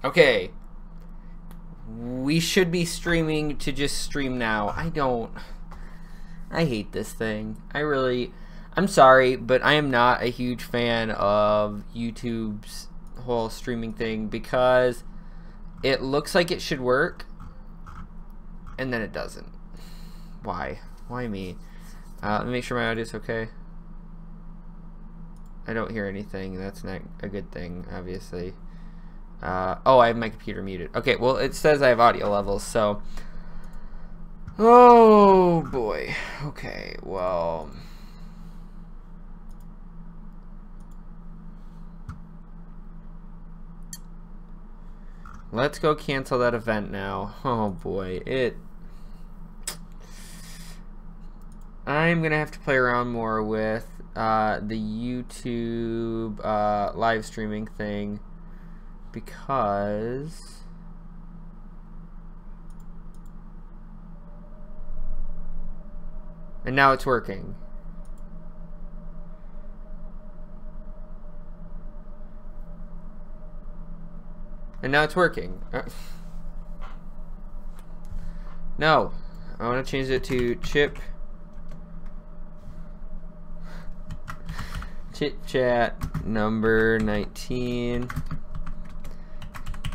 Okay. We should be streaming to just stream now. I hate this thing. I'm sorry, but I am not a huge fan of YouTube's whole streaming thing because it looks like it should work and then it doesn't. Why? Why me? Let me make sure my audio's okay. I don't hear anything. That's not a good thing, obviously. Oh, I have my computer muted. Okay, well, it says I have audio levels, so... Oh, boy. Okay, well... Let's go cancel that event now. Oh, boy. I'm gonna have to play around more with the YouTube live streaming thing because and now it's working. And now it's working. No, I want to change it to ChipChat number 19.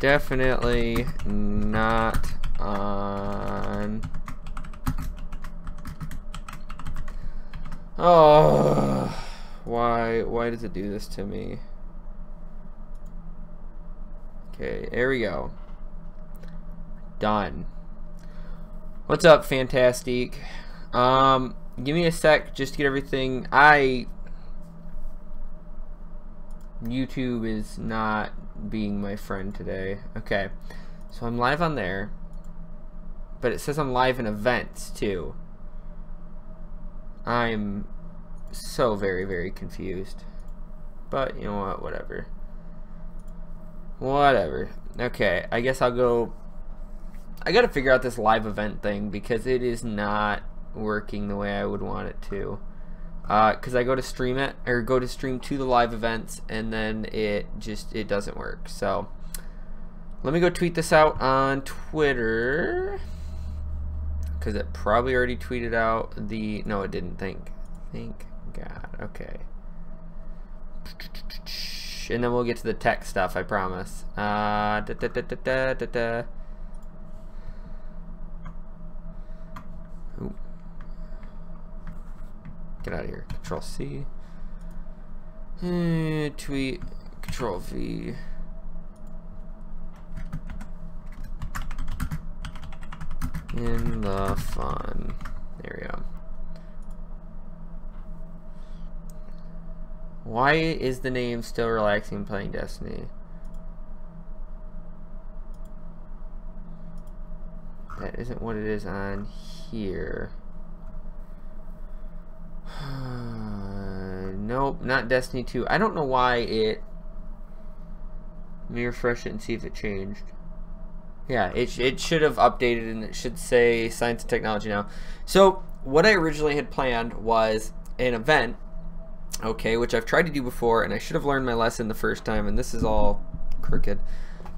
Definitely not on. Oh, why does it do this to me? Okay, there we go. Done. What's up, Fantastic? Give me a sec just to get everything. YouTube is not being my friend today. Okay, so I'm live on there, but it says I'm live in events too. I'm so very, very confused. But you know what? Whatever. Whatever. Okay, I guess I'll go. I gotta figure out this live event thing because it is not working the way I would want it to. Because I go to stream it or go to stream to the live events and then it doesn't work. So let me go tweet this out on Twitter because it probably already tweeted out the no, it didn't. Thank God. Okay, and then we'll get to the tech stuff, I promise. Ooh. Get out of here. Control C. Tweet. Control V. In the fun. There we go. Why is the name still relaxing playing Destiny? That isn't what it is on here. Nope, not Destiny 2. I don't know why it... Let me refresh it and see if it changed. Yeah, it should have updated and it should say Science and Technology now. So, what I originally had planned was an event, okay, which I've tried to do before, and I should have learned my lesson the first time, and this is all crooked.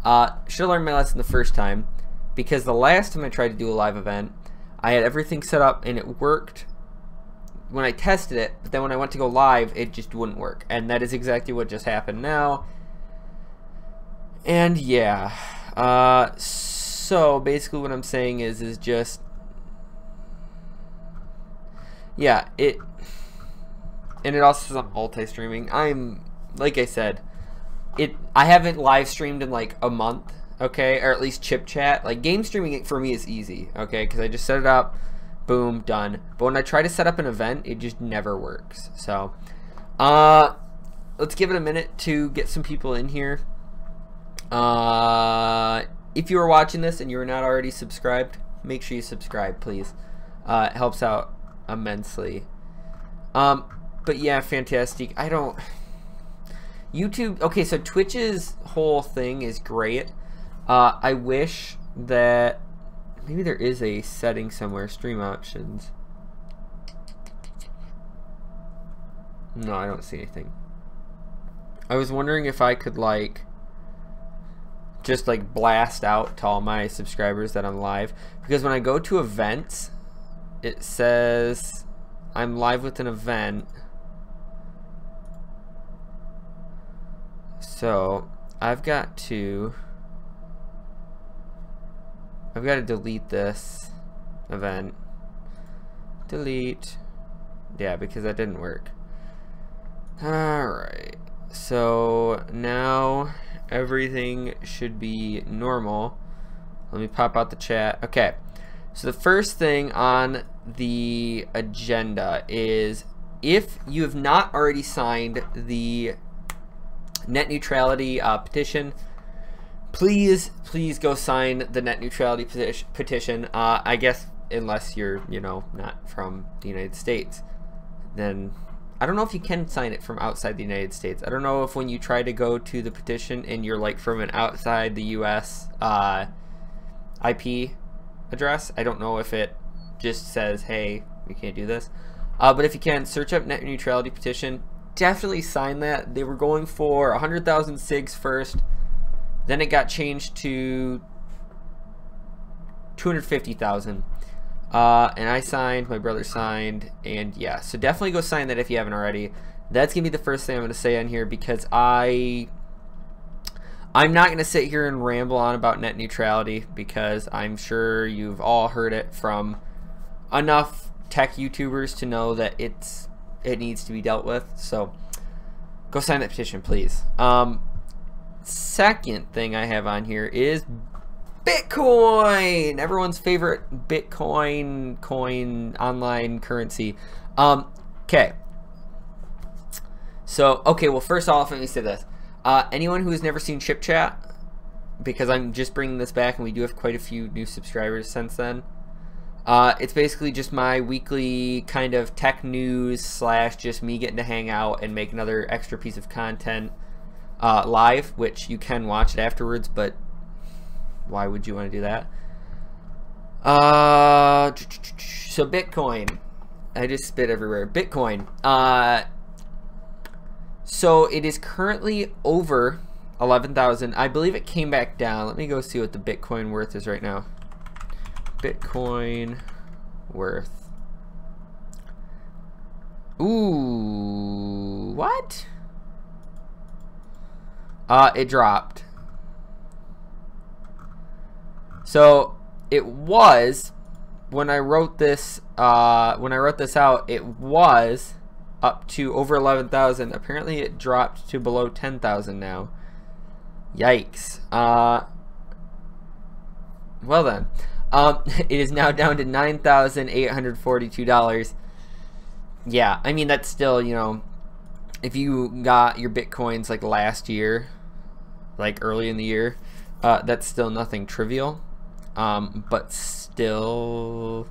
Should have learned my lesson the first time, because the last time I tried to do a live event, I had everything set up and it worked when I tested it, but then when I went to go live, it just wouldn't work. And that is exactly what just happened now. And yeah, so basically what I'm saying is just, yeah, and it also says I'm multi-streaming. Like I said, I haven't live streamed in like a month, okay, or at least ChipChat. Like game streaming for me is easy, okay, because I just set it up. Boom, done. But when I try to set up an event, it just never works. So, let's give it a minute to get some people in here. If you are watching this and you are not already subscribed, make sure you subscribe, please. It helps out immensely. But yeah, Fantastic. YouTube, okay, so Twitch's whole thing is great. I wish that maybe there is a setting somewhere, stream options. No, I don't see anything. I was wondering if I could like just like blast out to all my subscribers that I'm live, because when I go to events, it says I'm live with an event. So I've got to delete this event. Delete. Yeah, because that didn't work. Alright, so now everything should be normal. Let me pop out the chat. Okay, so the first thing on the agenda is, if you have not already signed the net neutrality petition, please go sign the net neutrality petition. I guess unless you're, you know, not from the United States, then I don't know if you can sign it from outside the United States. I don't know if when you try to go to the petition and you're like from an outside the US IP address, I don't know if it just says, hey, you can't do this. But if you can, search up net neutrality petition. Definitely sign that. They were going for 100,000 SIGs first. Then it got changed to 250,000. And I signed, my brother signed, and yeah, so definitely go sign that if you haven't already. That's gonna be the first thing I'm gonna say on here, because I'm not gonna sit here and ramble on about net neutrality, because I'm sure you've all heard it from enough tech YouTubers to know that it needs to be dealt with. So go sign that petition, please. Second thing I have on here is Bitcoin, everyone's favorite Bitcoin coin, online currency. Okay. So, okay, well, first off, let me say this. Anyone who has never seen ChipChat, because I'm just bringing this back and we do have quite a few new subscribers since then. It's basically just my weekly kind of tech news / just me getting to hang out and make another extra piece of content live, which you can watch it afterwards, but why would you want to do that? So Bitcoin. I just spit everywhere. Bitcoin. So it is currently over 11,000. I believe it came back down. Let me go see what the Bitcoin worth is right now. Bitcoin worth. Ooh, what? It dropped. So it was, when I wrote this out, it was up to over 11,000. Apparently it dropped to below 10,000 now. Yikes. Well then, it is now down to $9,842. Yeah, I mean, that's still, you know, if you got your Bitcoins like last year, like early in the year, that's still nothing trivial. But still,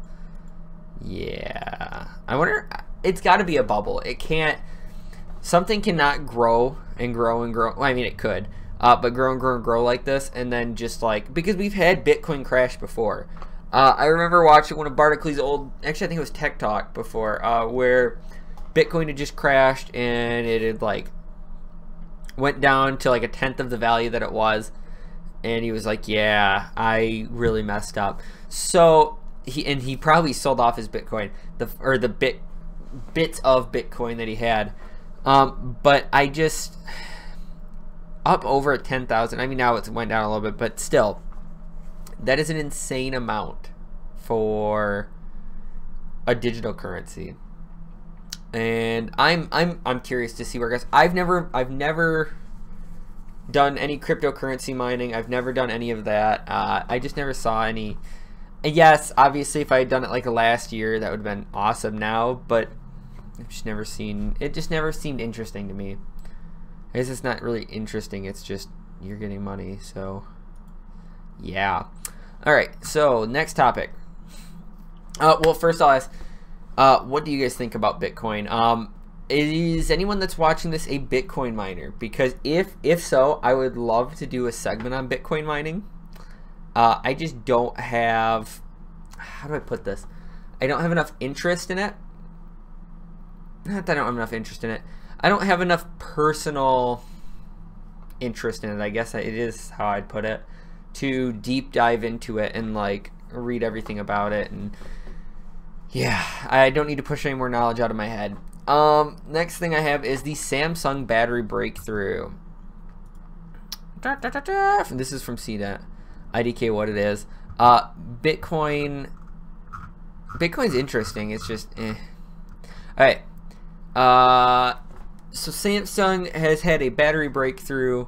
yeah, I wonder, it's got to be a bubble. It can't, something cannot grow and grow and grow. Well, I mean, it could, but grow and grow and grow like this, and then just like, because we've had Bitcoin crash before. I remember watching one of Barkley's old, actually I think it was Tech Talk before, where Bitcoin had just crashed and it had like went down to like 1/10 of the value that it was. And he was like, yeah, I really messed up. So he probably sold off his Bitcoin, the bits of Bitcoin that he had. But I just, up over 10,000. I mean, now it's went down a little bit, but still, that is an insane amount for a digital currency. And I'm curious to see where it goes. I've never done any cryptocurrency mining. I've never done any of that. I just never saw any. Yes, obviously, if I had done it like last year, that would have been awesome now, but I've just never seen, it just never seemed interesting to me. I guess it's not really interesting, it's just you're getting money, so yeah. Alright, so next topic. Well, first I'll ask, what do you guys think about Bitcoin? Is anyone that's watching this a Bitcoin miner? Because if so, I would love to do a segment on Bitcoin mining. I just don't have, how do I put this? I don't have enough interest in it. Not that I don't have enough interest in it. I don't have enough personal interest in it, I guess it is how I'd put it, to deep dive into it and like read everything about it. And yeah, I don't need to push any more knowledge out of my head. Next thing I have is the Samsung battery breakthrough. This is from CNET. IDK what it is. Bitcoin's interesting. It's just Alright. So Samsung has had a battery breakthrough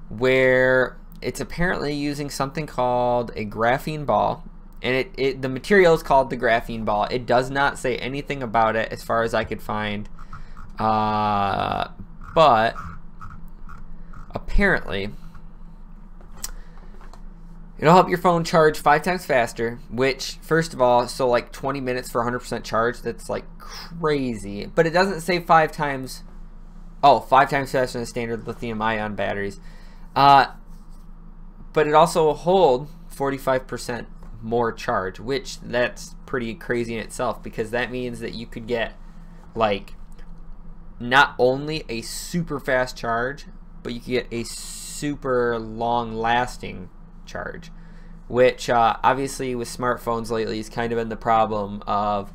where it's apparently using something called a graphene ball. And the material is called the graphene ball. It does not say anything about it as far as I could find. But apparently it'll help your phone charge 5 times faster, which, first of all, so like 20 minutes for 100% charge, that's like crazy. But it doesn't say 5 times, 5 times faster than standard lithium ion batteries. But it also will hold 45% more charge, which that's pretty crazy in itself, because that means that you could get like not only a super fast charge, but you could get a super long lasting charge, which obviously with smartphones lately has kind of been the problem of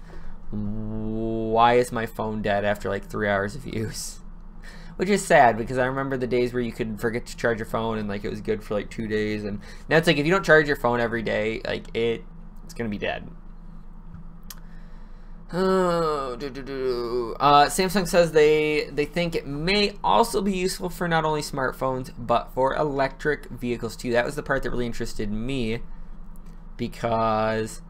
why is my phone dead after like 3 hours of use, which is sad, because I remember the days where you could forget to charge your phone and like it was good for like 2 days, and now it's like if you don't charge your phone every day, like it's gonna be dead. Samsung says they think it may also be useful for not only smartphones but for electric vehicles too. That was the part that really interested me, because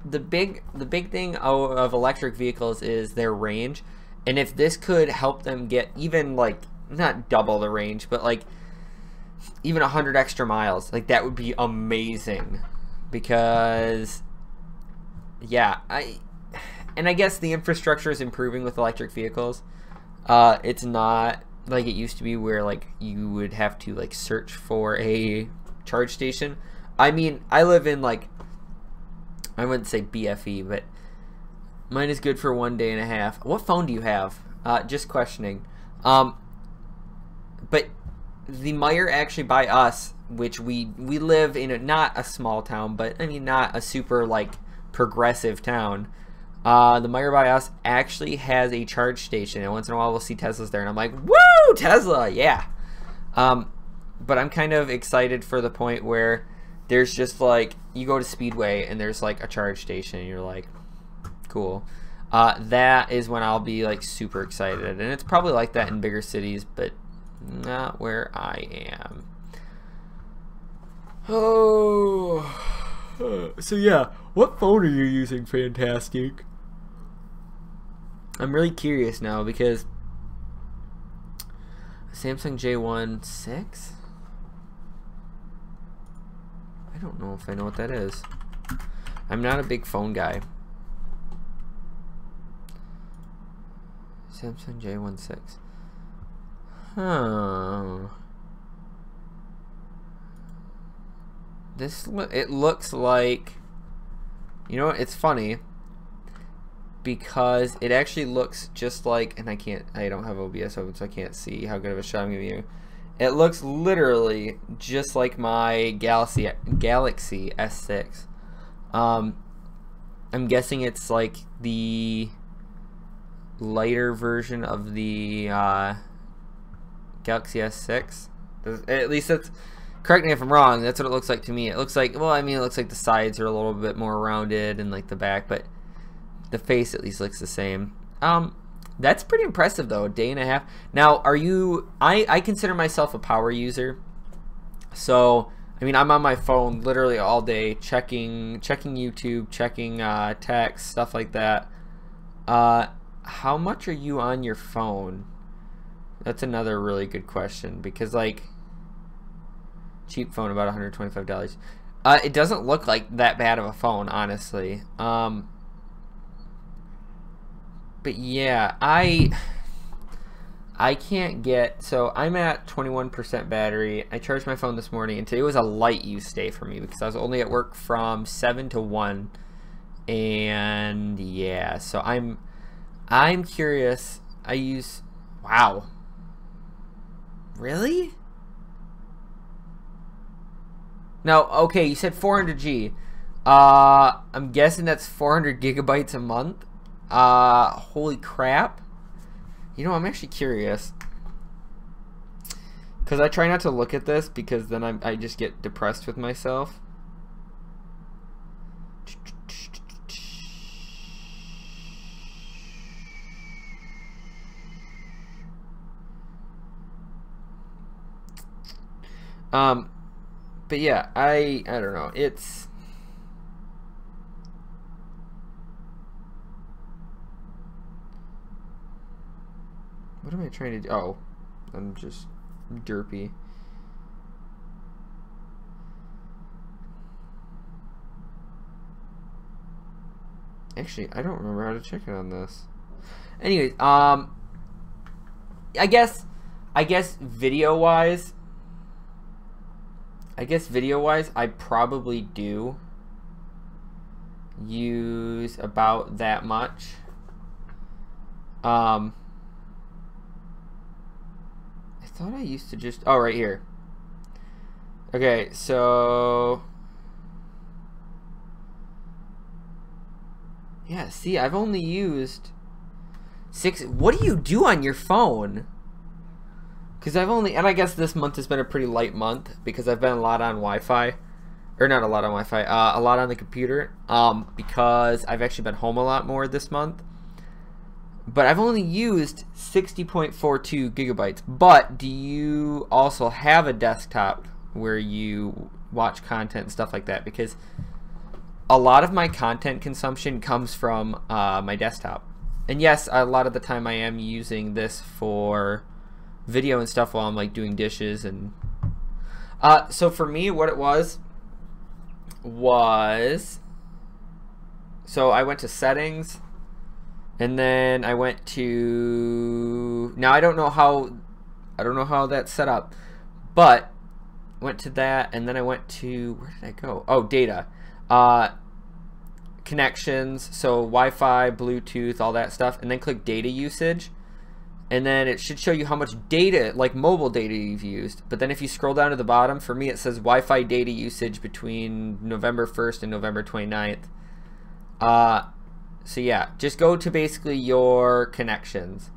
the big thing of electric vehicles is their range, and if this could help them get even like not double the range, but like even 100 extra miles, like that would be amazing. Because yeah, I guess the infrastructure is improving with electric vehicles. It's not like it used to be where like you would have to like search for a charge station. I mean, I live in like, I wouldn't say BFE, but mine is good for 1 day and a half. What phone do you have? Just questioning. But the Meijer actually by us, which we live in not a small town, but I mean not a super like progressive town. The Meijer by us actually has a charge station, and once in a while we'll see Teslas there, and I'm like, woo, Tesla, yeah. But I'm kind of excited for the point where there's just like, you go to Speedway and there's like a charge station and you're like, cool. That is when I'll be like super excited, and it's probably like that in bigger cities, but not where I am. So yeah, what phone are you using? Fantastic. I'm really curious now, because Samsung J1 6? I don't know if I know what that is. I'm not a big phone guy. Samsung J1 6. Huh. It looks like, you know what, it's funny because it actually looks just like, and I don't have OBS open, so I can't see how good of a shot I'm giving you. It looks literally just like my Galaxy S6. I'm guessing it's like the lighter version of the Galaxy S6. At least that's, correct me if I'm wrong, that's what it looks like to me. It looks like, well, I mean, it looks like the sides are a little bit more rounded and like the back, but the face at least looks the same. That's pretty impressive though, a day and a half. Now, are you, I consider myself a power user. So, I mean, I'm on my phone literally all day, checking YouTube, checking text, stuff like that. How much are you on your phone? That's another really good question, because like, cheap phone, about $125. It doesn't look like that bad of a phone, honestly. But yeah, I can't get, so I'm at 21% battery. I charged my phone this morning, and today was a light use day for me because I was only at work from 7 to 1. And yeah, so I'm curious. Wow. Really? No, okay, you said 400G. I'm guessing that's 400 gigabytes a month. Holy crap. You know, I'm actually curious. Because I try not to look at this because then I just get depressed with myself. But yeah, I don't know. It's what am I trying to do? Oh, I'm just derpy. Actually, I don't remember how to check it on this. Anyways, I guess video-wise, I probably do use about that much. I thought I used to just, oh, right here. Okay, so yeah, see, I've only used 6. What do you do on your phone? Because I've only, and I guess this month has been a pretty light month because I've been a lot on Wi-Fi, or not a lot on Wi-Fi, a lot on the computer, because I've actually been home a lot more this month. But I've only used 60.42 gigabytes. But do you also have a desktop where you watch content and stuff like that? Because a lot of my content consumption comes from my desktop. And yes, a lot of the time I am using this for video and stuff while I'm like doing dishes and so for me what it was so I went to settings and then I went to, now I don't know how that's set up, but went to that and then I went to, where did I go? Oh, data, connections, so Wi-Fi, Bluetooth, all that stuff, and then click data usage. And then it should show you how much data, like mobile data, you've used. But then if you scroll down to the bottom, for me it says Wi-Fi data usage between November 1st and November 29th. So yeah, just go to basically your connections.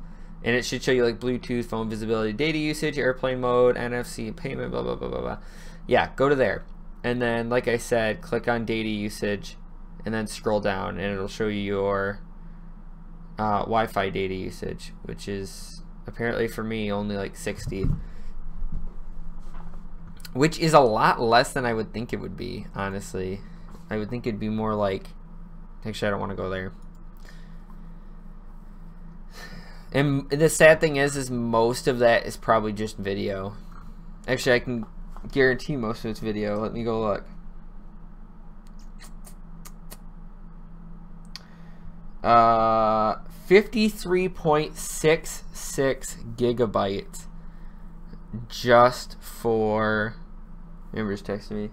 And it should show you like Bluetooth, phone visibility, data usage, airplane mode, NFC, payment, blah, blah, blah, blah, blah. Yeah, go to there. And then, like I said, click on data usage. And then scroll down and it'll show you your Wi-Fi data usage, which is apparently for me only like 60, which is a lot less than I would think it would be, honestly. I would think it'd be more like, actually I don't want to go there. And the sad thing is most of that is probably just video. Actually, I can guarantee most of it's video. Let me go look. 53.66 gigabytes just for, Amber's texting me.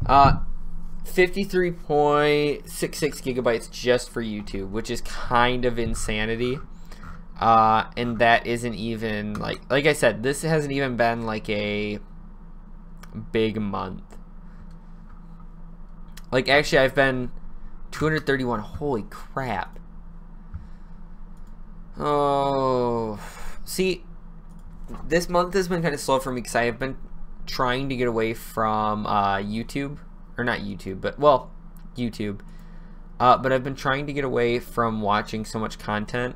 53.66 gigabytes just for YouTube, which is kind of insanity. And that isn't even like I said, this hasn't even been like a big month. Like actually I've been 231. Holy crap. Oh, see, this month has been kind of slow for me because I have been trying to get away from YouTube, or not YouTube, but well, YouTube. But I've been trying to get away from watching so much content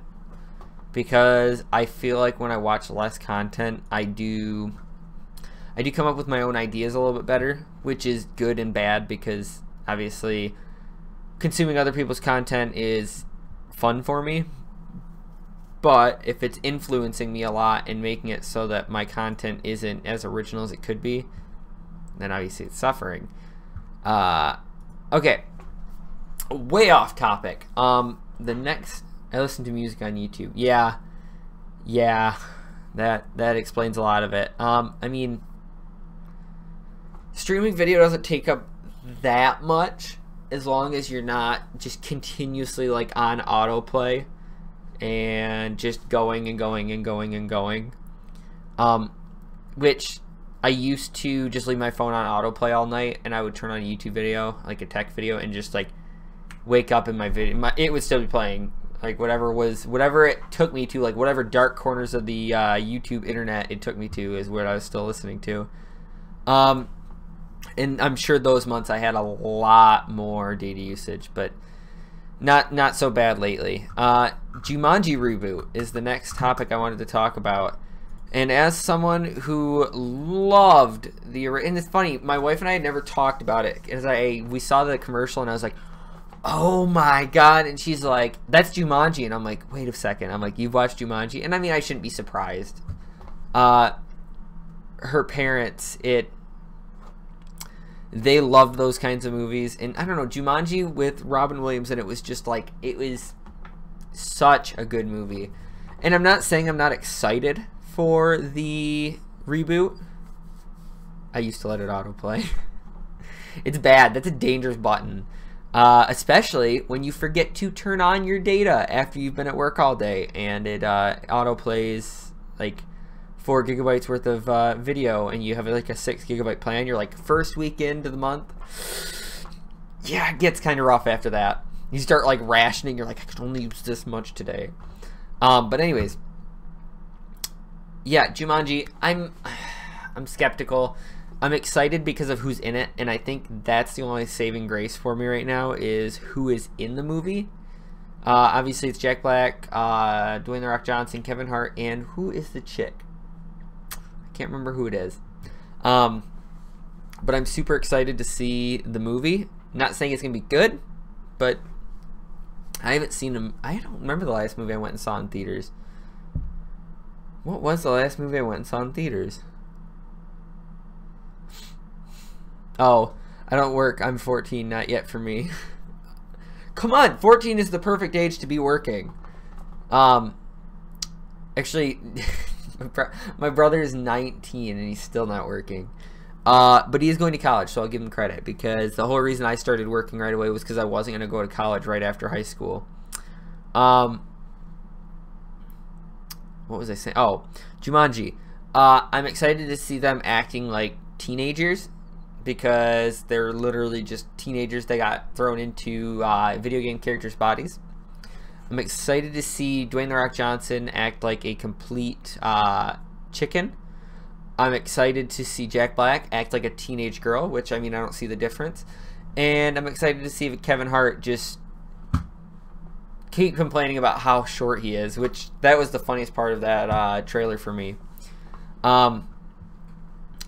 because I feel like when I watch less content, I do come up with my own ideas a little bit better, which is good and bad because obviously consuming other people's content is fun for me. But if it's influencing me a lot and making it so that my content isn't as original as it could be, then obviously it's suffering. Okay, way off topic. The next, I listen to music on YouTube. Yeah, that explains a lot of it. I mean, streaming video doesn't take up that much as long as you're not just continuously like on autoplay and just going and going and going and going. Which I used to just leave my phone on autoplay all night, and I would turn on a YouTube video, like a tech video, and just like wake up in my video. It would still be playing, like whatever it took me to, like whatever dark corners of the YouTube internet it took me to is what I was still listening to. And I'm sure those months I had a lot more data usage, but not so bad lately. Jumanji reboot is the next topic I wanted to talk about. And as someone who loved and it's funny, my wife and I had never talked about it, because we saw the commercial and I was like, oh my god, and she's like, that's Jumanji, and I'm like, wait a second, I'm like, you've watched Jumanji? And I mean, I shouldn't be surprised. Her parents, they loved those kinds of movies, and I don't know, Jumanji with Robin Williams, and it was just like, it was such a good movie. And I'm not saying I'm not excited for the reboot. I used to let it autoplay. It's bad. That's a dangerous button. Especially when you forget to turn on your data after you've been at work all day, and it autoplays like 4 gigabytes worth of video, and you have like a 6 gigabyte plan. You're like first week into the month. Yeah, it gets kind of rough after that. You start like rationing. You're like, I can only use this much today. But anyways, yeah, Jumanji. I'm skeptical. I'm excited because of who's in it, and I think that's the only saving grace for me right now is who is in the movie. Obviously, it's Jack Black, Dwayne "The Rock" Johnson, Kevin Hart, and who is the chick? I can't remember who it is. But I'm super excited to see the movie. Not saying it's going to be good, but I haven't seen them. I don't remember the last movie I went and saw in theaters. What was the last movie I went and saw in theaters? Oh, I don't work. I'm 14. Not yet for me. Come on, 14 is the perfect age to be working. Actually, my brother is 19 and he's still not working. But he is going to college, so I'll give him credit, because the whole reason I started working right away was because I wasn't going to go to college right after high school. What was I saying? Oh, Jumanji. I'm excited to see them acting like teenagers, because they're literally just teenagers that got thrown into video game characters' bodies. I'm excited to see Dwayne "The Rock" Johnson act like a complete chicken. I'm excited to see Jack Black act like a teenage girl, which, I mean, I don't see the difference. And I'm excited to see Kevin Hart just keep complaining about how short he is, which that was the funniest part of that trailer for me.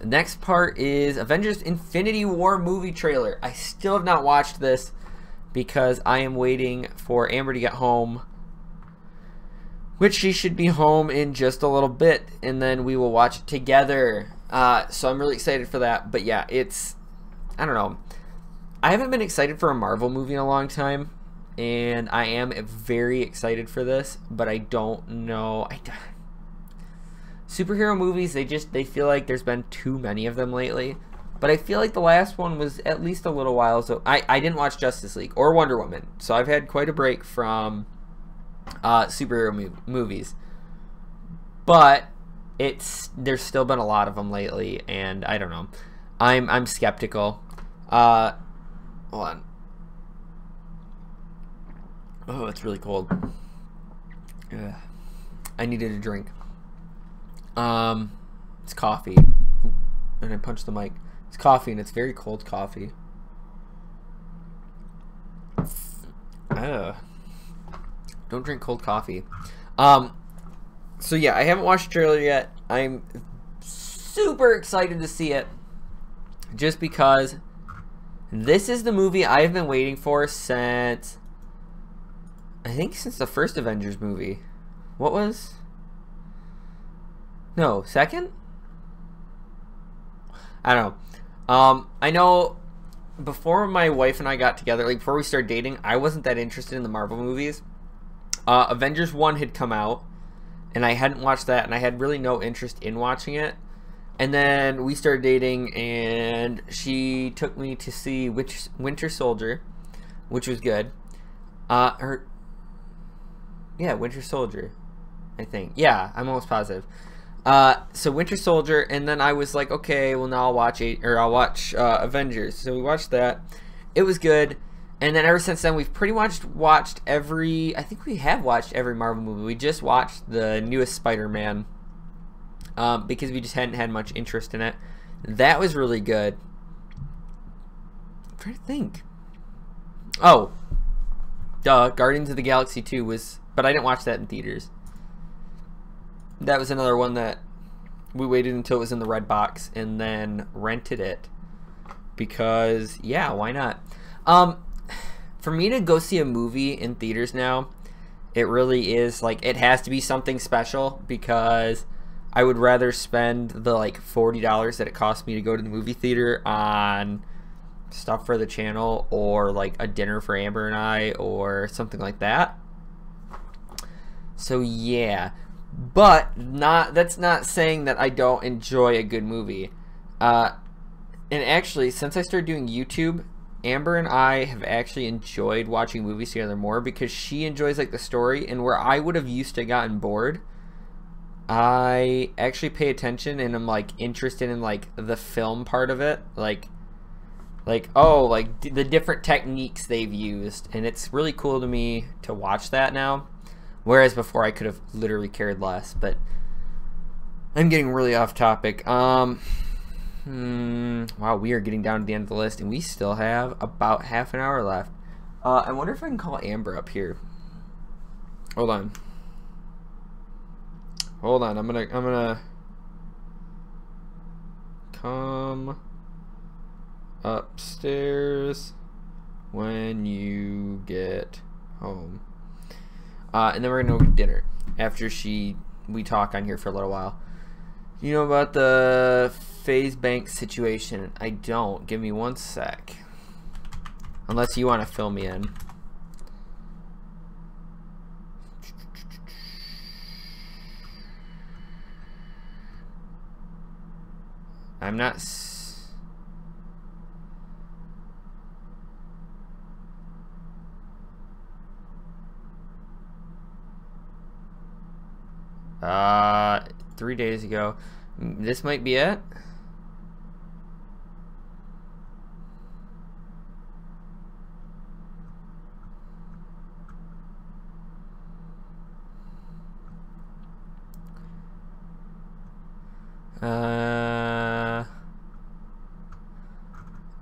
Next part is Avengers Infinity War movie trailer. I still have not watched this because I am waiting for Amber to get home, which she should be home in just a little bit, and then we will watch it together. So I'm really excited for that. But yeah, I don't know. I haven't been excited for a Marvel movie in a long time, and I am very excited for this, but I don't know. Superhero movies, they feel like there's been too many of them lately. But I feel like the last one was at least a little while. So I didn't watch Justice League or Wonder Woman, so I've had quite a break from superhero movies. But there's still been a lot of them lately, and I don't know. I'm skeptical. Hold on. Oh, it's really cold. Ugh. I needed a drink. It's coffee. Ooh, and I punched the mic. It's coffee, and it's very cold coffee. Don't drink cold coffee. So yeah, I haven't watched the trailer yet. I'm super excited to see it, just because this is the movie I've been waiting for since, I think, since the first Avengers movie. What was? No, second? I don't know. I know before my wife and I got together, like before we started dating, I wasn't that interested in the Marvel movies. Avengers 1 had come out, and I hadn't watched that, and I had really no interest in watching it. And then we started dating, and she took me to see Winter Soldier. which was good. Yeah, Winter Soldier, I think. Yeah, I'm almost positive. So Winter Soldier, and then I was like, okay, well now I'll watch Avengers. So we watched that. It was good, and then ever since then we've pretty much watched every. I think we have watched every Marvel movie. We just watched the newest Spider-Man because we just hadn't had much interest in it. That was really good. I'm trying to think. Oh, duh! Guardians of the Galaxy 2 was. But I didn't watch that in theaters. That was another one that we waited until it was in the red box and then rented it. Because, yeah, why not? For me to go see a movie in theaters now, it really is, like, it has to be something special because I would rather spend the, like, $40 that it cost me to go to the movie theater on stuff for the channel or, like, a dinner for Amber and I or something like that. So yeah, but that's not saying that I don't enjoy a good movie. And actually, since I started doing YouTube, Amber and I have actually enjoyed watching movies together more because she enjoys like the story, and where I would have used to gotten bored, I actually pay attention and I'm like interested in like the film part of it, like oh, like the different techniques they've used, and it's really cool to me to watch that now. Whereas before I could have literally cared less, but I'm getting really off topic. Wow, we are getting down to the end of the list, and we still have about half an hour left. I wonder if I can call Amber up here. Hold on. I'm gonna come upstairs when you get home. And then we're gonna go get dinner after we talk on here for a little while. You know about the FaZe Bank situation? I don't. Give me one sec. Unless you want to fill me in. I'm not. Uh, 3 days ago. This might be it.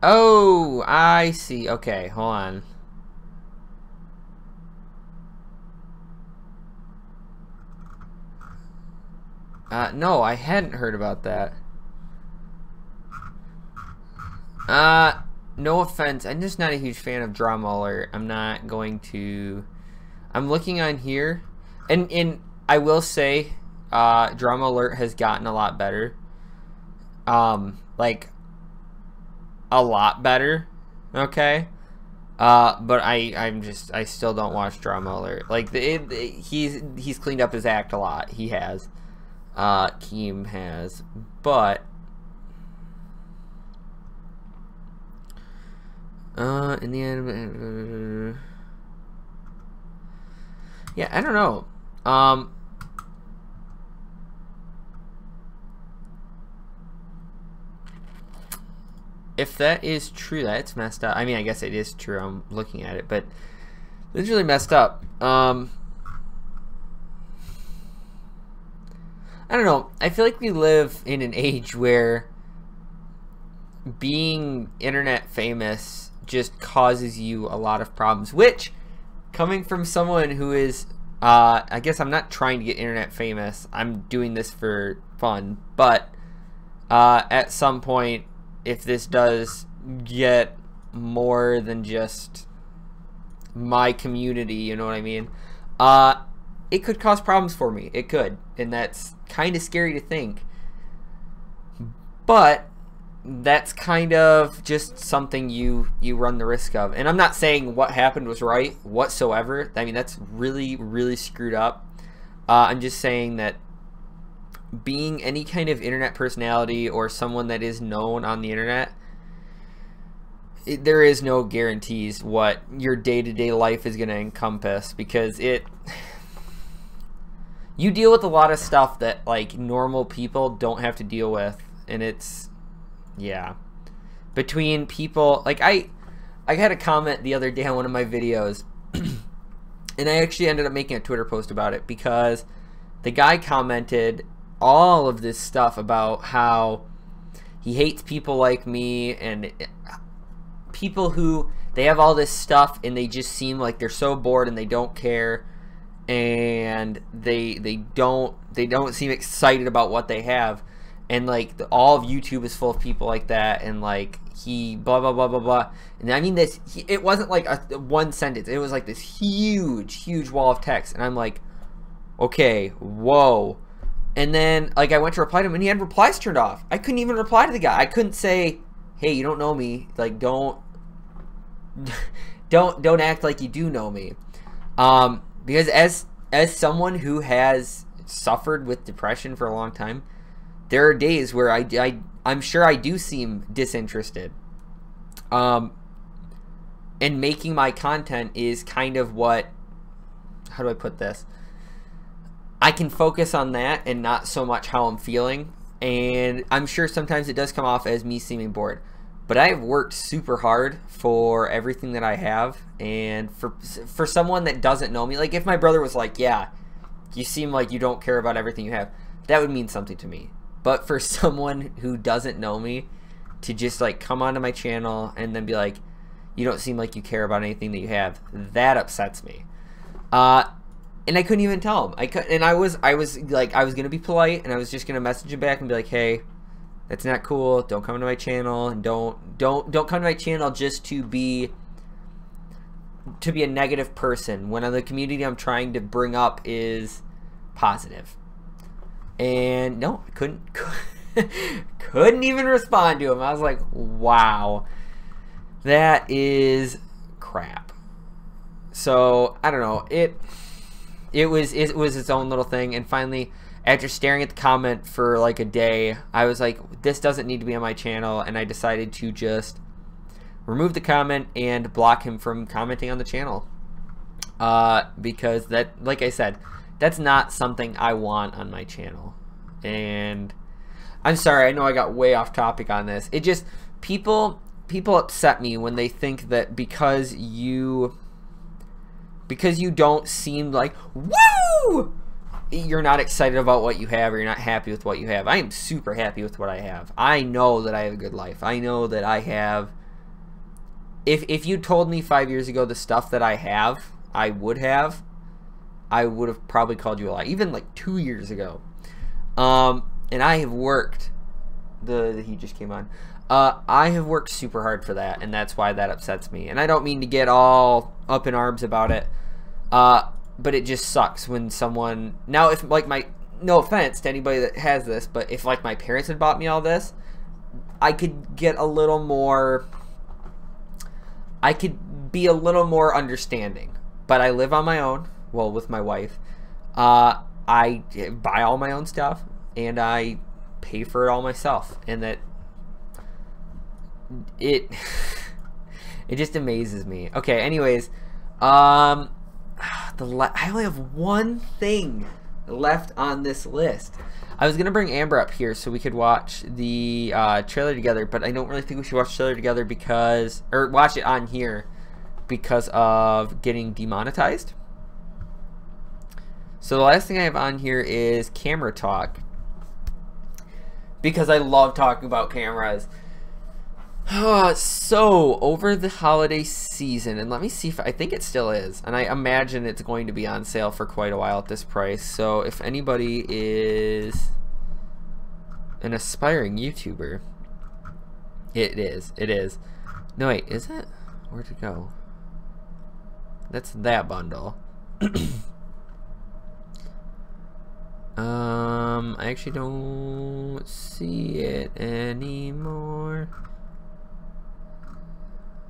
Oh, I see. Okay, hold on. No, I hadn't heard about that. No offense, I'm just not a huge fan of Drama Alert. I'm not going to... I'm looking on here, and I will say, Drama Alert has gotten a lot better. Like, a lot better, okay? But I still don't watch Drama Alert. Like, he's cleaned up his act a lot. He has. Keem has, but in the end, yeah, I don't know. If that is true, that's messed up. I mean, I guess it is true. I'm looking at it, but it's really messed up. I don't know. I feel like we live in an age where being internet famous just causes you a lot of problems, which, coming from someone who is, I guess I'm not trying to get internet famous. I'm doing this for fun, but at some point, if this does get more than just my community, you know what I mean? It could cause problems for me. It could, and that's kind of scary to think. But that's kind of just something you run the risk of. And I'm not saying what happened was right whatsoever. I mean, that's really, really screwed up. I'm just saying that being any kind of internet personality or someone that is known on the internet, there is no guarantees what your day-to-day life is going to encompass, because you deal with a lot of stuff that like normal people don't have to deal with, and it's, yeah, between people like I had a comment the other day on one of my videos and I actually ended up making a Twitter post about it, because the guy commented all of this stuff about how he hates people like me and people who they have all this stuff and they just seem like they're so bored and they don't care, and they don't seem excited about what they have, and like all of YouTube is full of people like that, and like he blah blah blah blah blah. And I mean, it wasn't like a one sentence, it was like this huge wall of text, and I'm like, okay, whoa. And then like I went to reply to him and he had replies turned off. I couldn't even reply to the guy. I couldn't say, hey, you don't know me, like don't act like you do know me, because as someone who has suffered with depression for a long time, there are days where I'm sure I do seem disinterested, and making my content is kind of what, how do I put this, I can focus on that and not so much how I'm feeling. And I'm sure sometimes it does come off as me seeming bored, but I have worked super hard for everything that I have. And for someone that doesn't know me, like if my brother was like, yeah, you seem like you don't care about everything you have, that would mean something to me. But for someone who doesn't know me to just like come onto my channel and then be like, you don't seem like you care about anything that you have, that upsets me. And I couldn't even tell him. I was gonna be polite, and I was just gonna message him back and be like, hey, that's not cool. Don't come to my channel, and don't come to my channel just to be a negative person when the community I'm trying to bring up is positive. And no, I couldn't even respond to him. I was like, wow, that is crap. So I don't know. It was its own little thing, and finally, after staring at the comment for like a day, I was like, this doesn't need to be on my channel, and I decided to just remove the comment and block him from commenting on the channel, because that, like I said, that's not something I want on my channel. And I'm sorry, I know I got way off topic on this. It just, people upset me when they think that because you don't seem like, woo, you're not excited about what you have, or you're not happy with what you have. I am super happy with what I have. I know that I have a good life. I know that I have, if you told me 5 years ago the stuff that I have, I would have probably called you a lie, even like 2 years ago. And I have worked, the heat just came on. I have worked super hard for that, and that's why that upsets me. And I don't mean to get all up in arms about it, but it just sucks when someone, now if like no offense to anybody that has this, but if like my parents had bought me all this, I could get a little more, I could be a little more understanding. But I live on my own, well, with my wife. I buy all my own stuff, and I pay for it all myself, and that it just amazes me. Okay, anyways, I only have one thing left on this list. I was gonna bring Amber up here so we could watch the trailer together, but I don't really think we should watch the trailer together because, or watch it on here, because of getting demonetized. So the last thing I have on here is camera talk, because I love talking about cameras. So over the holiday season, and let me see if I think it still is, and I imagine it's going to be on sale for quite a while at this price. So if anybody is an aspiring YouTuber, it is. No, wait, is it? Where'd it go? That's that bundle. I actually don't see it anymore.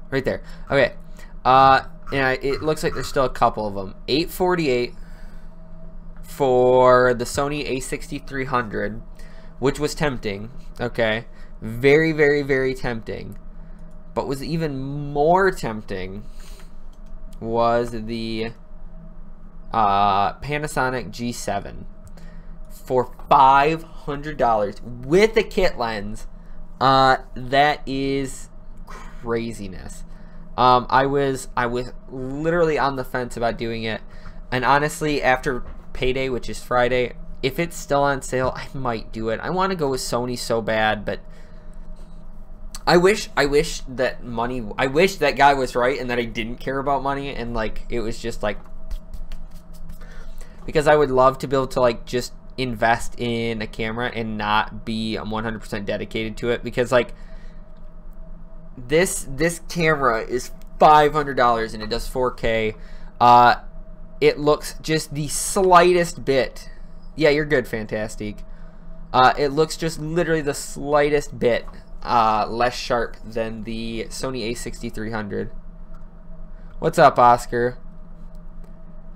Right there. Okay. And it looks like there's still a couple of them. $848 for the Sony a6300, which was tempting. Okay. Very, very, very tempting. But was even more tempting was the Panasonic G7 for $500 with a kit lens. That is craziness. I was literally on the fence about doing it, and honestly, after payday, which is Friday, if it's still on sale, I might do it. I want to go with Sony so bad, but I wish that guy was right and that I didn't care about money, and like it was just like, because I would love to be able to like just invest in a camera and not be 100% dedicated to it, because like this camera is $500 and it does 4K. It looks just the slightest bit, yeah, you're good, fantastic. It looks just literally the slightest bit less sharp than the Sony a6300. What's up, Oscar?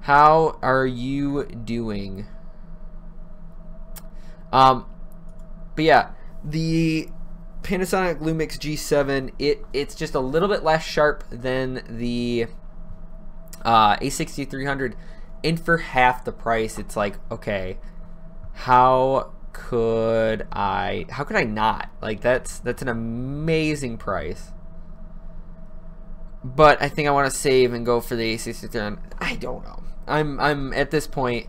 How are you doing? But yeah, the Panasonic Lumix G7, it's just a little bit less sharp than the a6300, and for half the price, it's like, okay, how could I not? Like, that's an amazing price. But I think I want to save and go for the a6300. I don't know. I'm at this point,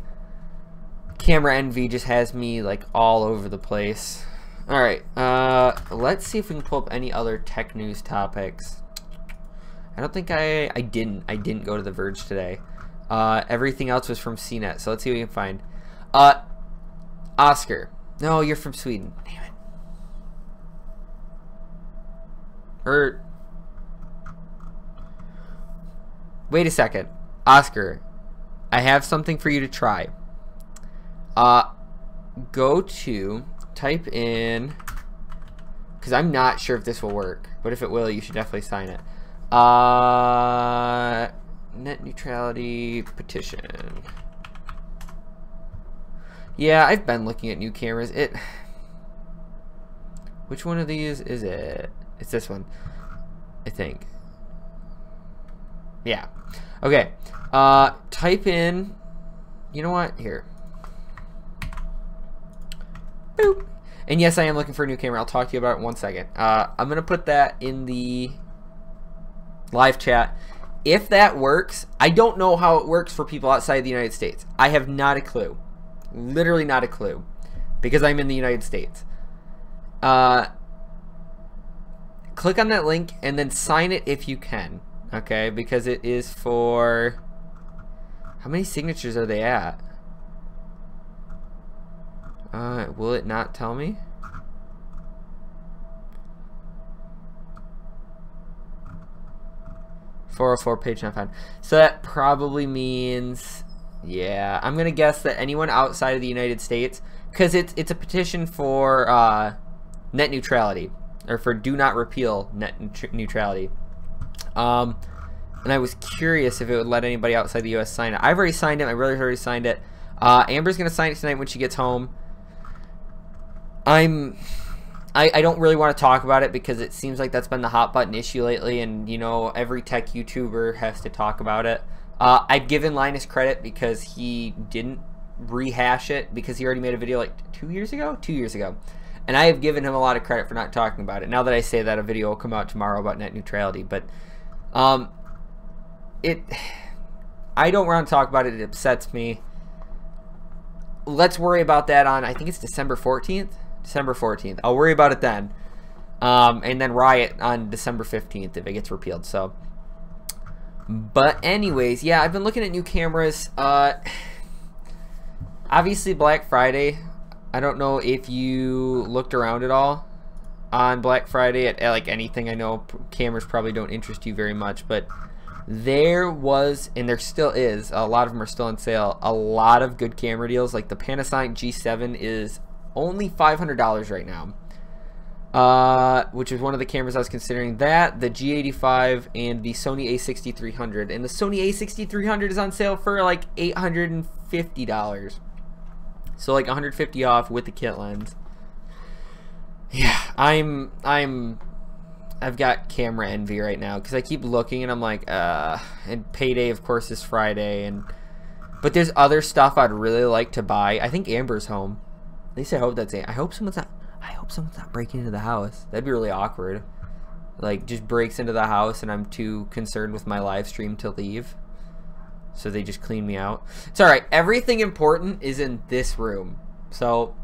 camera envy just has me like all over the place. All right, let's see if we can pull up any other tech news topics. I don't think I didn't go to The Verge today. Everything else was from CNET, so let's see what we can find. Oscar, no, you're from Sweden. Damn it. Or wait a second, Oscar, I have something for you to try. Go to, type in, because I'm not sure if this will work, but if it will, you should definitely sign it. Net neutrality petition. Yeah, I've been looking at new cameras. Which one of these is it? It's this one, I think. Yeah. Okay. Type in, you know what? Here. Boop. And yes, I am looking for a new camera. I'll talk to you about it in 1 second. I'm going to put that in the live chat. If that works, I don't know how it works for people outside the United States. I have not a clue. Literally not a clue. Because I'm in the United States. Click on that link and then sign it if you can. Okay? Because it is for... How many signatures are they at? Will it not tell me? .404 page not found. So that probably means, yeah, I'm gonna guess that anyone outside of the United States, because it's a petition for net neutrality, or for do not repeal net neutrality. And I was curious if it would let anybody outside the U.S. sign it. I've already signed it. My brother's already signed it. Amber's gonna sign it tonight when she gets home. I don't really want to talk about it because it seems like that's been the hot button issue lately, and you know, every tech YouTuber has to talk about it. I've given Linus credit because he didn't rehash it, because he already made a video like 2 years ago? 2 years ago. And I have given him a lot of credit for not talking about it. Now that I say that, a video will come out tomorrow about net neutrality, but I don't want to talk about it. It upsets me. Let's worry about that on, I think it's December 14th. December 14th. I'll worry about it then. And then riot on December 15th if it gets repealed. So, but anyways, yeah, I've been looking at new cameras. Obviously Black Friday. I don't know if you looked around at all on Black Friday at like anything. I know cameras probably don't interest you very much, but there was, and there still is, a lot of them are still on sale, a lot of good camera deals. Like the Panasonic G7 is only $500 right now, which is one of the cameras I was considering. That, the G85, and the Sony a6300. And the Sony a6300 is on sale for like $850. So like $150 off with the kit lens. Yeah, I'm I've got camera envy right now because I keep looking and I'm like, and payday of course is Friday, but there's other stuff I'd really like to buy. I think Amber's home. At least I hope that's it. I hope someone's not breaking into the house. That'd be really awkward. Like, just breaks into the house and I'm too concerned with my live stream to leave. So they just clean me out. It's alright. Everything important is in this room. So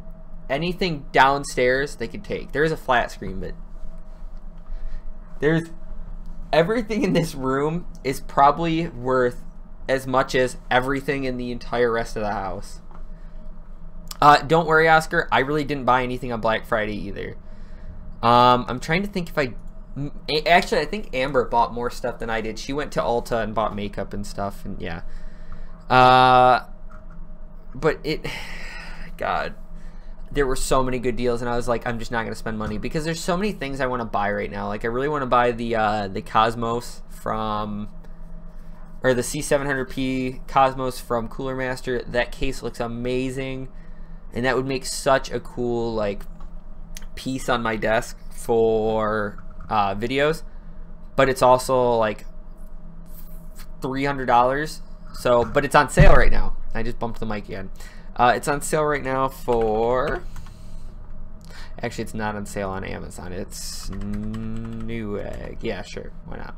anything downstairs they could take. There is a flat screen, but there's everything in this room is probably worth as much as everything in the entire rest of the house. Don't worry, Oscar. I really didn't buy anything on Black Friday either. I'm trying to think if actually, I think Amber bought more stuff than I did. She went to Ulta and bought makeup and stuff, and yeah. But God, there were so many good deals, and I was like, I'm just not gonna spend money because there's so many things I want to buy right now. Like, I really want to buy the Cosmos from, or the C700P Cosmos from Cooler Master. That case looks amazing, and that would make such a cool like piece on my desk for videos. But it's also like $300. So, but it's on sale right now. I just bumped the mic again. It's on sale right now for, actually it's not on sale on Amazon. It's Newegg. Yeah, sure, why not?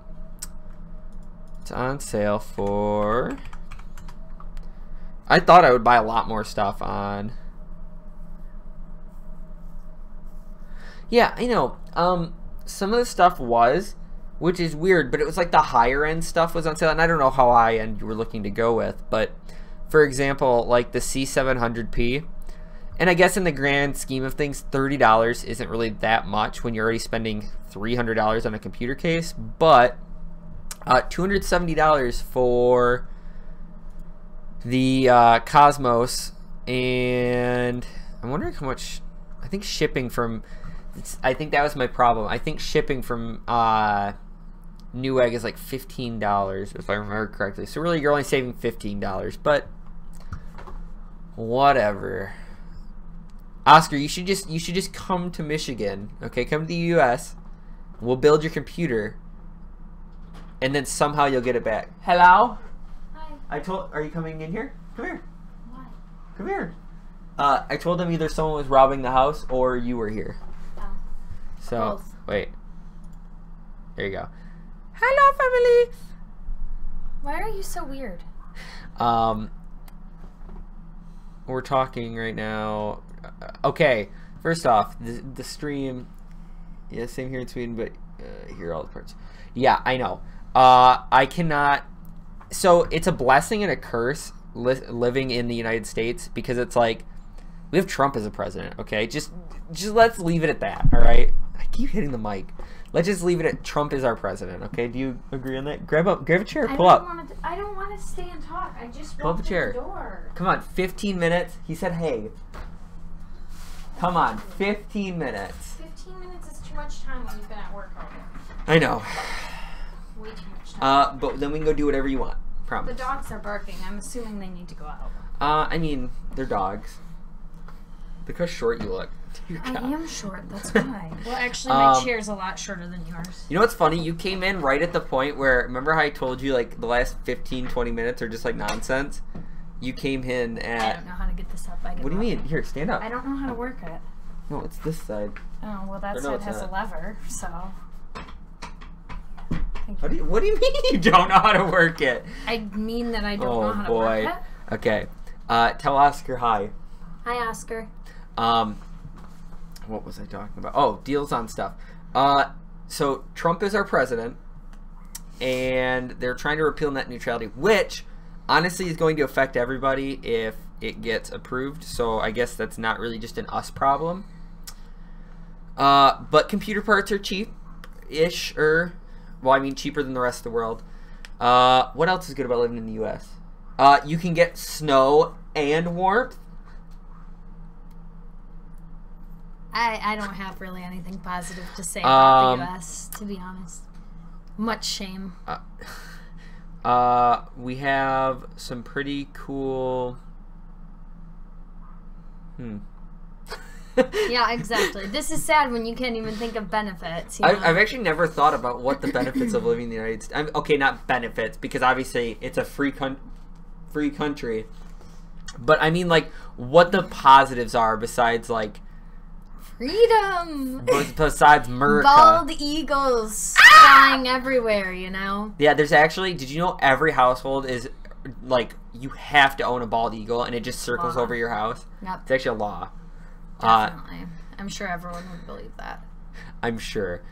It's on sale for, I thought I would buy a lot more stuff on, yeah, I know. Some of the stuff was, which is weird, but it was like the higher end stuff was on sale, and I don't know how high end you were looking to go with, but for example, like the C700P, and I guess in the grand scheme of things, $30 isn't really that much when you're already spending $300 on a computer case, but $270 for the Cosmos, and I'm wondering how much, I think shipping from, I think that was my problem. I think shipping from Newegg is like $15 if I remember correctly. So really, you're only saving $15, but whatever. Oscar, you should just come to Michigan, okay? Come to the U.S. We'll build your computer, and then somehow you'll get it back. Hello. Hi. Are you coming in here? Come here. Why? Come here. I told them either someone was robbing the house or you were here. So, both. Wait. There you go. Hello, family. Why are you so weird? We're talking right now. Okay, first off, the stream. Yeah, same here in Sweden, but here are all the parts. Yeah, I know. I cannot. So it's a blessing and a curse living in the United States because it's like we have Trump as a president. Okay, just let's leave it at that. All right. I keep hitting the mic. Let's just leave it at Trump is our president, okay? Do you agree on that? Grab a chair, pull up. I don't want to stay and talk. I just pull up a chair. The door. Come on, 15 minutes. He said, hey. Come on, 15 minutes. 15 minutes is too much time when you've been at work all day. I know. Way too much time. But then we can go do whatever you want. Promise. The dogs are barking. I'm assuming they need to go out. I mean, they're dogs. Look how short you look. I am short, that's why. Well, actually, my chair's a lot shorter than yours. You know what's funny? You came in right at the point where, remember how I told you, like, the last 15, 20 minutes are just, like, nonsense? You came in at... I don't know how to get this up. What do you mean? Here, stand up. I don't know how to work it. No, it's this side. Oh, well, that side has a lever, so... What do you mean you don't know how to work it? I mean that I don't know how to work it. Okay. Tell Oscar hi. Hi, Oscar. What was I talking about? Oh, deals on stuff. So Trump is our president, and they're trying to repeal net neutrality, which honestly is going to affect everybody if it gets approved. So I guess that's not really just an us problem. But computer parts are cheap-ish, well, I mean cheaper than the rest of the world. What else is good about living in the U.S.? You can get snow and warmth. I don't have really anything positive to say about the U.S., to be honest. Much shame. We have some pretty cool... Yeah, exactly. This is sad when you can't even think of benefits. You know? I've actually never thought about what the benefits of living in the United States. Okay, not benefits, because obviously it's a free country. But I mean, like, what the positives are besides, like, freedom. Besides America. Bald eagles flying everywhere, you know? Yeah, there's actually, did you know every household is, like, you have to own a bald eagle and it just circles over your house? Yep. It's actually a law. Definitely. I'm sure everyone would believe that. I'm sure.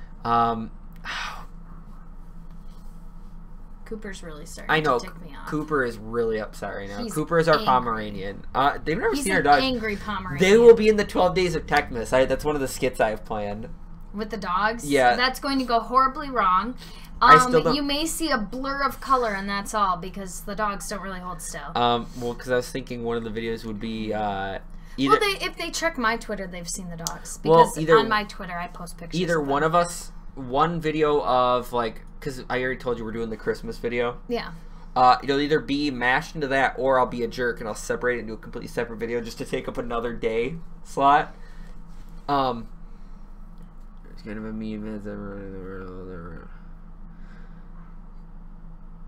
Cooper's really starting to tick me off. Cooper is really upset right now. He's Cooper is our angry. Pomeranian. They've never He's seen our an dogs. angry Pomeranian. They will be in the 12 Days of Techmas. That's one of the skits I have planned. With the dogs? Yeah. That's going to go horribly wrong. I still don't... You may see a blur of color, and that's all, because the dogs don't really hold still. Well, because I was thinking one of the videos would be... either... Well, if they check my Twitter, they've seen the dogs. Because on my Twitter, I post pictures either of them. One of us... One video of, like... Because I already told you we're doing the Christmas video. Yeah. It'll either be mashed into that, or I'll be a jerk and I'll separate it into a completely separate video just to take up another day slot. There's kind of a meme as everyone in the world.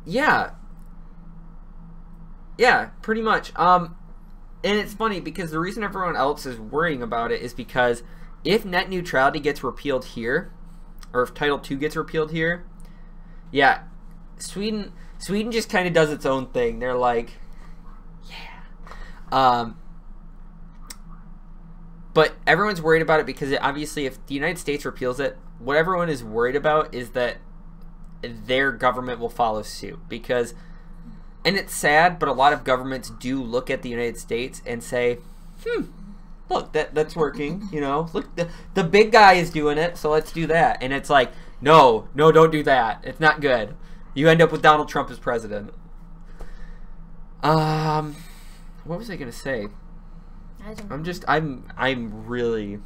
Yeah. Yeah, pretty much. And it's funny because the reason everyone else is worrying about it is because if net neutrality gets repealed here, or if Title II gets repealed here, yeah, Sweden just kind of does its own thing. They're like, yeah. But everyone's worried about it because obviously if the United States repeals it, what everyone is worried about is that their government will follow suit. Because, and it's sad, but a lot of governments do look at the United States and say, look, that's working, you know. Look, the big guy is doing it, so let's do that. And it's like, no, don't do that. It's not good. You end up with Donald Trump as president. What was I gonna say? I don't know. I'm really.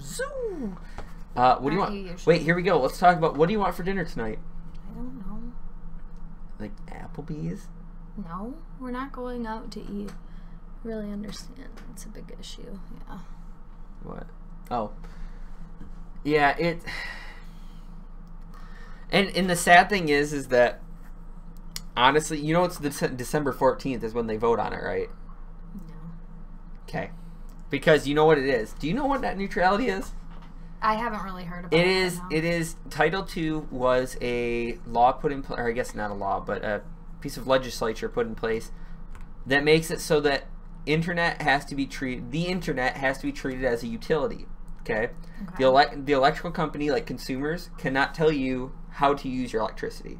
Zoo. What do you want? Wait, here we go. Let's talk about what do you want for dinner tonight? I don't know. Like Applebee's? No, we're not going out to eat. Really understand. It's a big issue. Yeah. What? Oh. Yeah, it. And the sad thing is that honestly, you know, it's December 14th is when they vote on it, right? No. Okay. Because you know what it is. Do you know what net neutrality is? I haven't really heard about it. It is Title II was a law put in place, or I guess not a law, but a piece of legislature put in place that makes it so that the internet has to be treated as a utility. Okay? The electrical company, like consumers, cannot tell you how to use your electricity.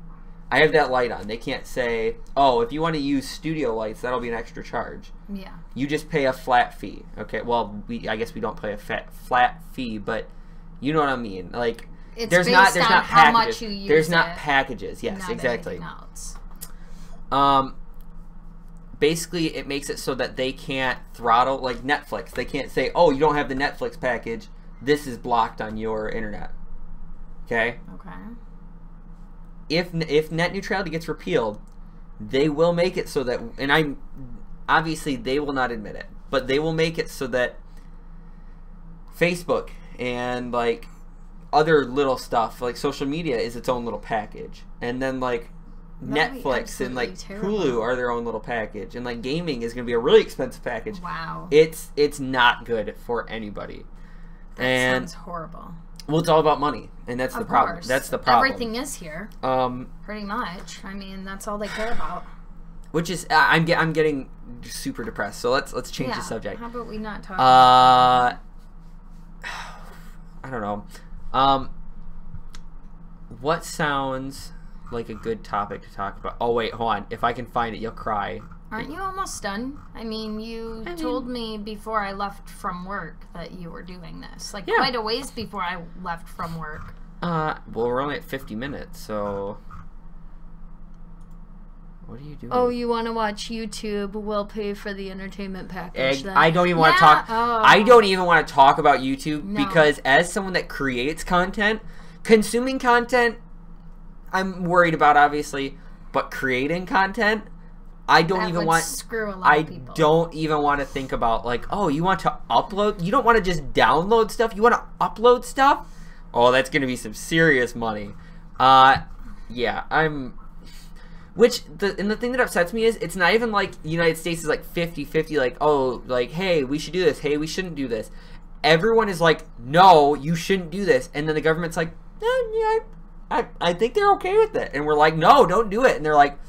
I have that light on. They can't say, oh, if you want to use studio lights, that'll be an extra charge. Yeah. You just pay a flat fee. Okay, well, I guess we don't pay a flat fee, but you know what I mean. Like, it's there's based not on packages. How much you use there's not packages. Yes, not exactly. Else. Basically, it makes it so that they can't throttle, like Netflix. They can't say, oh, you don't have the Netflix package. This is blocked on your internet. Okay? Okay. If net neutrality gets repealed, they will make it so that, and obviously they will not admit it, but they will make it so that Facebook and like other little stuff like social media is its own little package, and then like Netflix and like Hulu are their own little package, and like gaming is going to be a really expensive package. Wow. It's not good for anybody. That sounds horrible. Well, it's all about money, and that's the problem. Course. That's the problem. Everything is here. Pretty much. I mean, that's all they care about. Which is, I'm getting super depressed. So let's change the subject. How about we not talk? About I don't know. What sounds like a good topic to talk about? Oh wait, hold on. If I can find it, you'll cry. Aren't you almost done? I mean, you told me before I left from work that you were doing this. Like, quite a ways before I left from work. Well, we're only at 50 minutes, so... What are you doing? Oh, you want to watch YouTube? We'll pay for the entertainment package then. I don't even want to talk... I don't even want to talk about YouTube because as someone that creates content, consuming content, I'm worried about, obviously, but creating content... I don't that even would want. Screw a lot of people. Don't even want to think about like, oh, you want to upload? You don't want to just download stuff. You want to upload stuff? Oh, that's gonna be some serious money. Yeah, I'm. And the thing that upsets me is it's not even like the United States is like 50-50, like, oh, like, hey, we should do this. Hey, we shouldn't do this. Everyone is like, no, you shouldn't do this. And then the government's like, yeah, I think they're okay with it. And we're like, no, don't do it. And they're like,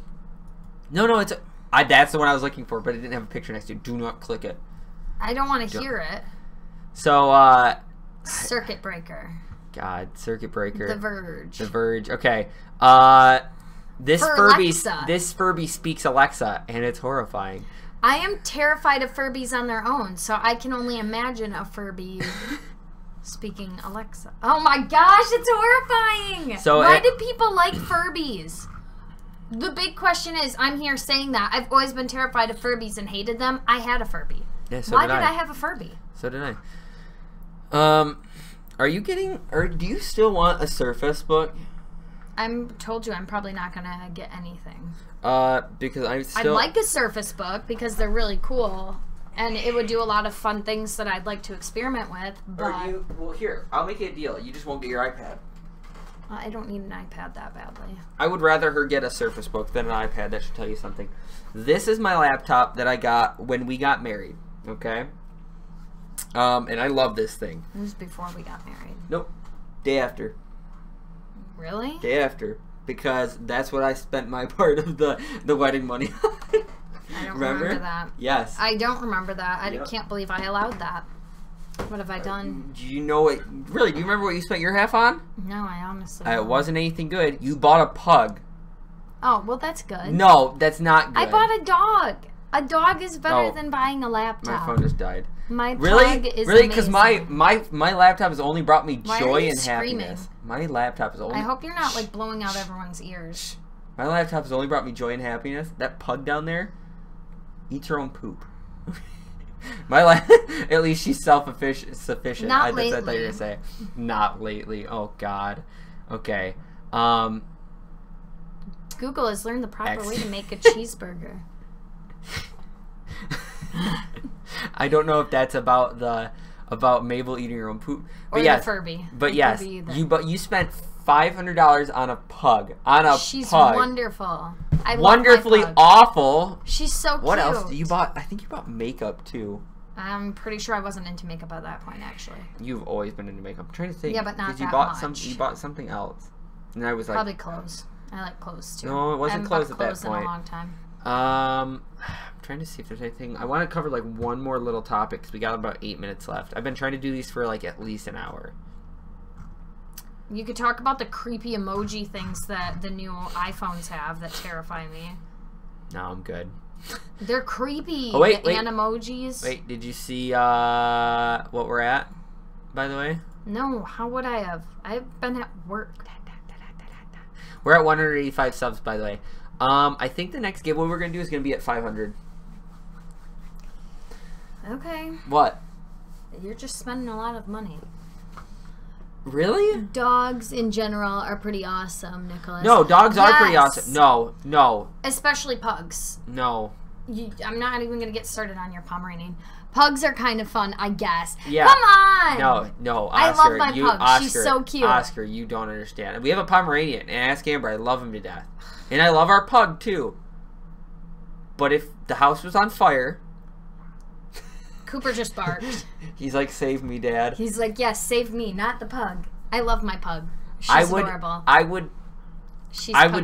no, it's... that's the one I was looking for, but it didn't have a picture next to it. Do not click it. I don't want to hear it. So, Circuit breaker. God, circuit breaker. The Verge. The Verge. Okay. This Furby speaks Alexa, and it's horrifying. I am terrified of Furbies on their own, so I can only imagine a Furby speaking Alexa. Oh my gosh, it's horrifying! So why do people like Furbies? The big question is, I'm here saying that. I've always been terrified of Furbies and hated them. I had a Furby. Yeah, so why did I have a Furby? So did I. Are you getting, or do you still want a Surface Book? Told you I'm probably not gonna get anything. Because I'd like a Surface Book because they're really cool, and it would do a lot of fun things that I'd like to experiment with. But well, here, I'll make you a deal. You just won't get your iPad. I don't need an iPad that badly. I would rather her get a Surface Book than an iPad. That should tell you something. This is my laptop that I got when we got married. Okay. And I love this thing. It was before we got married. Nope. Day after. Really? Day after, because that's what I spent my part of the wedding money on. I don't remember that. Yes. I don't remember that. I can't believe I allowed that. What have I done? Do you know what? Really? Do you remember what you spent your half on? No, I honestly don't. It wasn't anything good. You bought a pug. Oh, well, that's good. No, that's not good. I bought a dog. A dog is better than buying a laptop. My phone just died. My pug is really? Because my laptop has only brought me joy and screaming? happiness. My laptop has only. I hope you're not like blowing out everyone's ears. My laptop has only brought me joy and happiness. That pug down there eats her own poop. At least she's sufficient. Not That's lately. what I thought you were gonna say. Not lately. Oh God. Okay. Google has learned the proper way to make a cheeseburger. I don't know if that's about Mabel eating her own poop, but or yes, the Furby. But yes, you spent $500 on a pug. She's wonderful. I wonderfully love my pug. Awful. She's so cute. What else? You bought? I think you bought makeup too. I'm pretty sure I wasn't into makeup at that point. Actually, you've always been into makeup. I'm trying to think. Yeah, but not that much. You bought something else, and I was like, probably clothes. I like clothes too. No, it wasn't clothes at that point. In a long time. I'm trying to see if there's anything. I want to cover like one more little topic because we got about 8 minutes left. I've been trying to do these for like at least an hour. You could talk about the creepy emoji things that the new iPhones have that terrify me. No, I'm good. They're creepy. Oh, wait. Animojis. Wait, did you see what we're at, by the way? No, how would I have? I've been at work. We're at 185 subs, by the way. I think the next giveaway we're going to do is going to be at 500. Okay. What? You're just spending a lot of money. Really? Dogs in general are pretty awesome, Nicholas. No, dogs are pretty awesome. No. Especially pugs. No. I'm not even going to get started on your Pomeranian. Pugs are kind of fun, I guess. Yeah. Come on! No, Oscar. I love my pug. Oscar, she's so cute. Oscar, you don't understand. We have a Pomeranian, and ask Amber, I love him to death. And I love our pug, too. But if the house was on fire... Cooper just barked. He's like, save me, Dad. He's like, yes, save me, not the pug. I love my pug. She's adorable. I would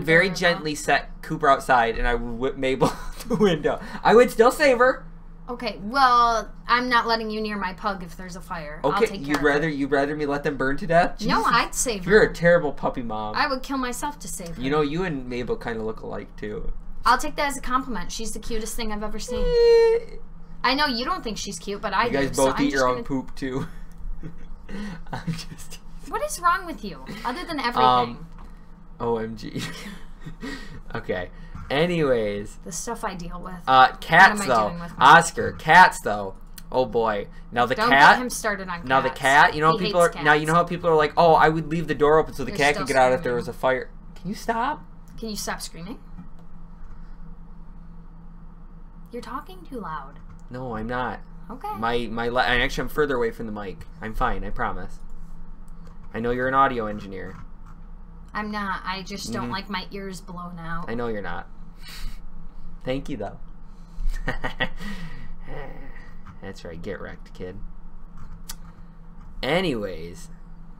very gently set Cooper outside, and I would whip Mabel out the window. I would still save her. Okay, well, I'm not letting you near my pug if there's a fire. Okay, I'll take care of her. you'd rather me let them burn to death? Jesus. No, I'd save her. You're a terrible puppy mom. I would kill myself to save her. You know, you and Mabel kind of look alike, too. I'll take that as a compliment. She's the cutest thing I've ever seen. I know you don't think she's cute, but I do. You guys both eat your own poop, too. I'm just... What is wrong with you, other than everything? OMG. Okay. Anyways. The stuff I deal with. Cats, though. Oscar, cats, though. Oh, boy. Now, the Don't cat... get him started on cats. Now, the cat, you know, people are... Now, you know how people are like, oh, I would leave the door open so the cat could get out if there was a fire. Can you stop? Can you stop screaming? You're talking too loud. No, I'm not. Okay. Actually, I'm further away from the mic. I'm fine, I promise. I know you're an audio engineer. I'm not. I just don't like my ears blown out. I know you're not. Thank you, though. That's right. Get wrecked, kid. Anyways,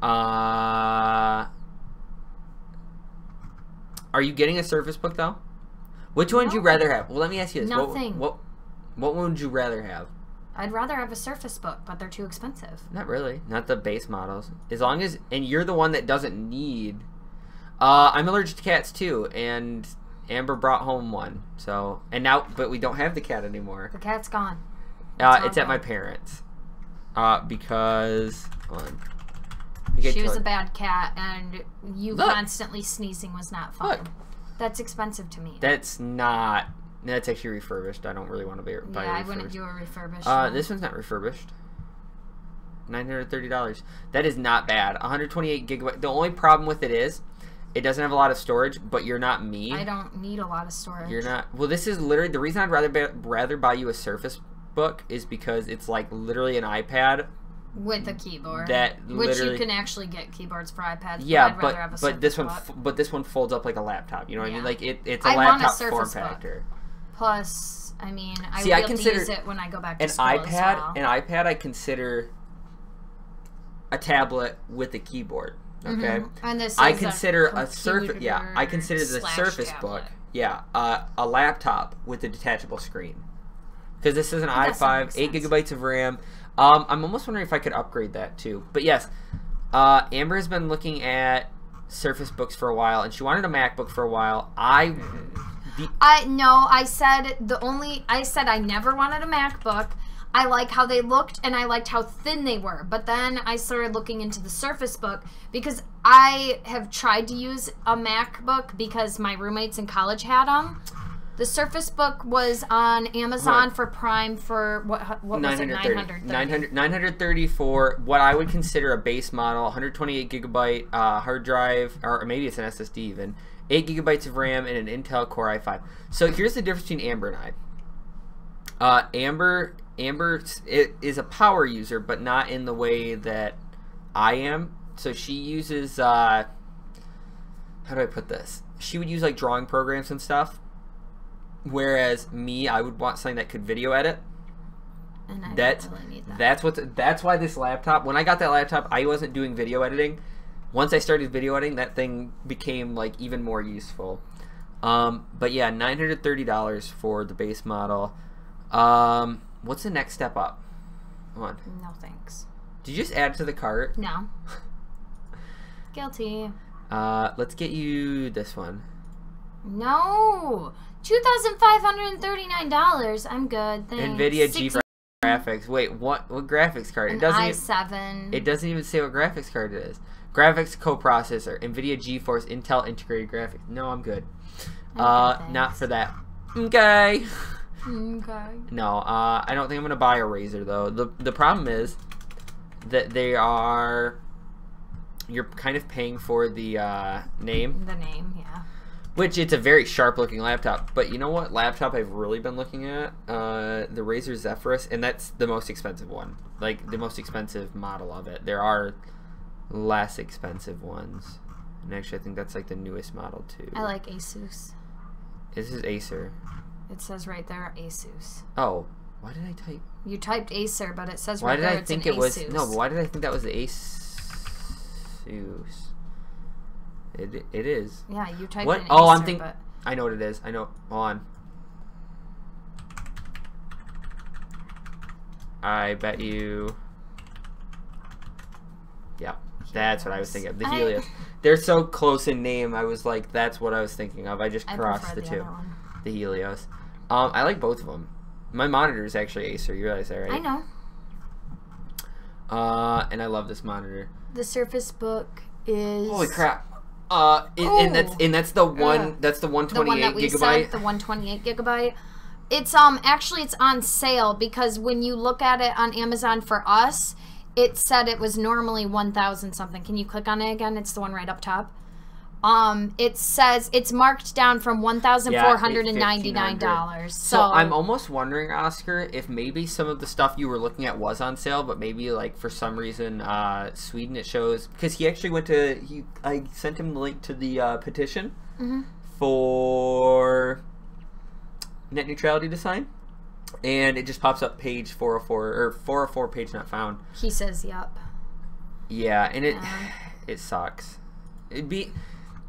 are you getting a Surface Book though? Which one would you rather have? Well, let me ask you this. Nothing. What one would you rather have? I'd rather have a Surface Book, but they're too expensive. Not really. Not the base models. As long as, and you're the one that doesn't need. I'm allergic to cats too, and Amber brought home one. So, and now, but we don't have the cat anymore. The cat's gone. It's at my parents. Because she was a bad cat, and you constantly sneezing was not fun. Look. That's expensive to me. That's not. That's actually refurbished. I don't really want to buy a refurbished. I wouldn't do a refurbished. This one's not refurbished. $930. That is not bad. 128 gigabyte. The only problem with it is, it doesn't have a lot of storage. But you're not me. I don't need a lot of storage. You're not. Well, this is literally the reason I'd rather buy you a Surface Book is because it's like literally an iPad with a keyboard. Which you can actually get keyboards for iPads. Yeah, but I'd rather have a but this one folds up like a laptop. You know what I mean? Like it's a laptop form factor. Plus, I mean, I will be able to use it when I go back to school as well. An iPad I consider a tablet with a keyboard. Okay, and this I consider a Surface. Yeah, I consider the Surface Book. Yeah, a laptop with a detachable screen. Because this is an i5, 8 gigabytes of RAM. I'm almost wondering if I could upgrade that too. But yes, Amber has been looking at Surface Books for a while, and she wanted a MacBook for a while. I said I never wanted a MacBook. I like how they looked, and I liked how thin they were. But then I started looking into the Surface Book because I have tried to use a MacBook because my roommates in college had them. The Surface Book was on Amazon for Prime for what was it? $930 for what I would consider a base model, 128 gigabyte hard drive, or maybe it's an SSD even, 8 gigabytes of RAM, and an Intel Core i5. So here's the difference between Amber and I. Amber is a power user, but not in the way that I am. So she uses how do I put this? She would use like drawing programs and stuff. Whereas me, I would want something that could video edit. And I don't really need that. That's why this laptop. When I got that laptop, I wasn't doing video editing. Once I started video editing, that thing became like even more useful. But yeah, $930 for the base model. What's the next step up? Come on. No thanks. Did you just add to the cart? No. Guilty. Let's get you this one. No. $2,539. I'm good. Thanks. NVIDIA GeForce graphics. Wait, what graphics card? It doesn't i7. It doesn't even say what graphics card it is. Graphics coprocessor. NVIDIA GeForce Intel integrated graphics. No, I'm good. Not for that. Okay. Okay. No, I don't think I'm gonna buy a Razer though. The problem is that they are. You're kind of paying for the name. The name, yeah. Which it's a very sharp looking laptop, but you know what laptop I've really been looking at? The Razer Zephyrus, and that's the most expensive one. Like the most expensive model of it. There are less expensive ones, and actually I think that's like the newest model too. I like Asus. This is Acer. It says right there Asus. Oh, why did I type? You typed Acer, but it says right there it's an Asus. Why did I think it was? No, but why did I think that was the Asus? It is. Yeah, you typed what? in Oh, Acer, I'm thinking. I know what it is. I know. Hold on. I bet you. Yeah, that's what I was thinking of. The Helios. They're so close in name. I was like, that's what I was thinking of. I just crossed the two. The Helios. I like both of them. My monitor is actually Acer. You realize that, right? I know. And I love this monitor. The Surface Book is. Holy crap! And that's the one. That's the 128 the one that we gigabyte. Sent, the 128 gigabyte. It's actually it's on sale because when you look at it on Amazon for us, it said it was normally 1,000 something. Can you click on it again? It's the one right up top. It says it's marked down from $1,499. So I'm almost wondering, Oscar, if maybe some of the stuff you were looking at was on sale, but maybe like for some reason Sweden it shows, because he actually went to I sent him the link to the petition for net neutrality to sign, and it just pops up page 404 or 404 page not found. He says, "Yep." Yeah, and it sucks. It'd be.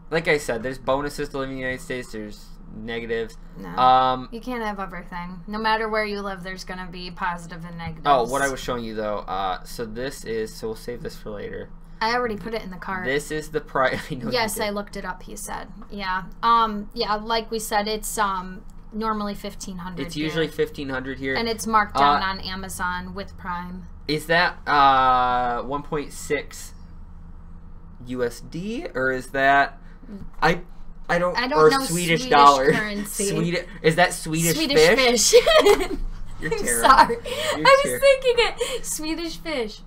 Like I said, there's bonuses to living in the United States. There's negatives. No, you can't have everything. No matter where you live, there's going to be positive and negatives. Oh, what I was showing you, though. So this is... So we'll save this for later. I already put it in the cart. This is the price... Yes, I looked it up, he said. Yeah. Yeah, like we said, it's normally $1,500 It's usually $1,500 here. And it's marked down on Amazon with Prime. Is that 1.6 USD? Or is that... I don't know Swedish dollar. Currency. Is that Swedish fish? You're terrible. Sorry. I was thinking it. Swedish fish.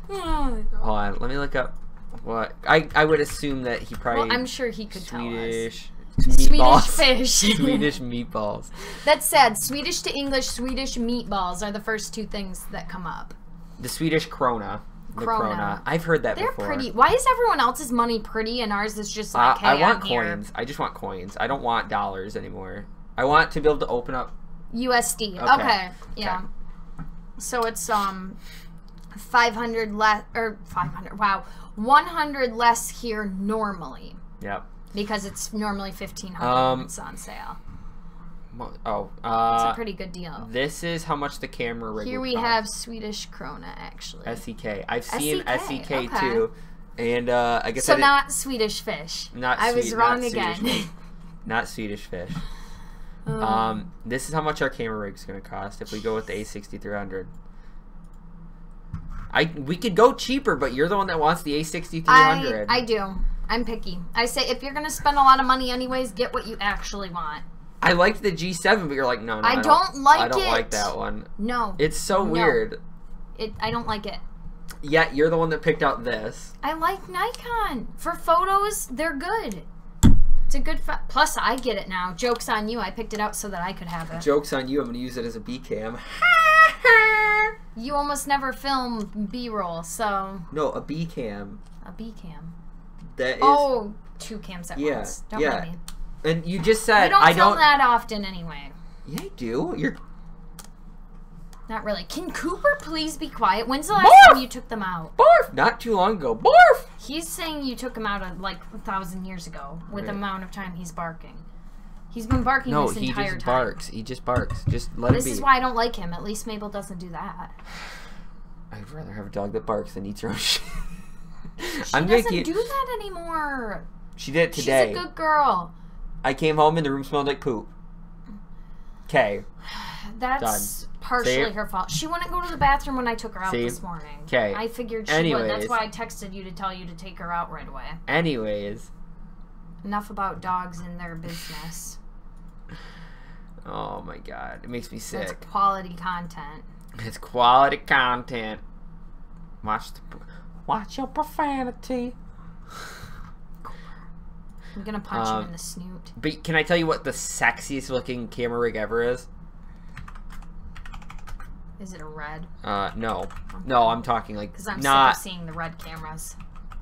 Hold on, let me look up what I would assume that he probably. Well, I'm sure he could tell us. Meatballs. Swedish fish. Swedish meatballs. That's sad. Swedish to English, Swedish meatballs are the first two things that come up. The Swedish krona. Krona. I've heard that before. They're pretty. Why is everyone else's money pretty and ours is just like, hey, I want I'm coins. Here. I just want coins. I don't want dollars anymore. I want to be able to open up USD. Okay. Yeah. Okay. So it's 500 less or 500. Wow, 100 less here normally. Yep. Because it's normally 1,500 when it's on sale. Oh, it's a pretty good deal. This is how much the camera rig Here would we cost. have Swedish krona, actually. SEK. I've seen SEK too, and I guess so. Not Swedish fish. I was wrong again. Not Swedish fish. This is how much our camera rig's gonna cost if we go with the A6300. We could go cheaper, but you're the one that wants the A6300. I do. I'm picky. I say if you're gonna spend a lot of money anyways, get what you actually want. I liked the G7, but you're like, no, I don't like it. I don't like that one. No. It's so weird. I don't like it. Yeah, you're the one that picked out this. I like Nikon. For photos, they're good. It's a good... Plus, I get it now. Joke's on you. I picked it out so that I could have it. Joke's on you. I'm going to use it as a B-cam. You almost never film B-roll, so... No, a B-cam. A B-cam. That is... Oh, two cams at once. Don't mind me. And you just said you don't film that often anyway. Yeah, I do. You're not really. Can Cooper please be quiet? When's the last time you took them out? Barf! Not too long ago. Barf! He's saying you took him out like 1,000 years ago with the amount of time he's barking. He's been barking this entire time. No, he just barks. He just barks. Just let him be. This is why I don't like him. At least Mabel doesn't do that. I'd rather have a dog that barks than eats her own shit. She doesn't do that anymore. She did it today. She's a good girl. I came home and the room smelled like poop. Okay. That's partially her fault. She wouldn't go to the bathroom when I took her out this morning. Okay. I figured she would. That's why I texted you to tell you to take her out right away. Anyways. Enough about dogs and their business. Oh my god. It makes me sick. That's quality content. It's quality content. Watch your profanity. I'm gonna punch him in the snoot. But can I tell you what the sexiest looking camera rig ever is? Is it a red? No. No, I'm talking like because I'm sick of seeing the red cameras.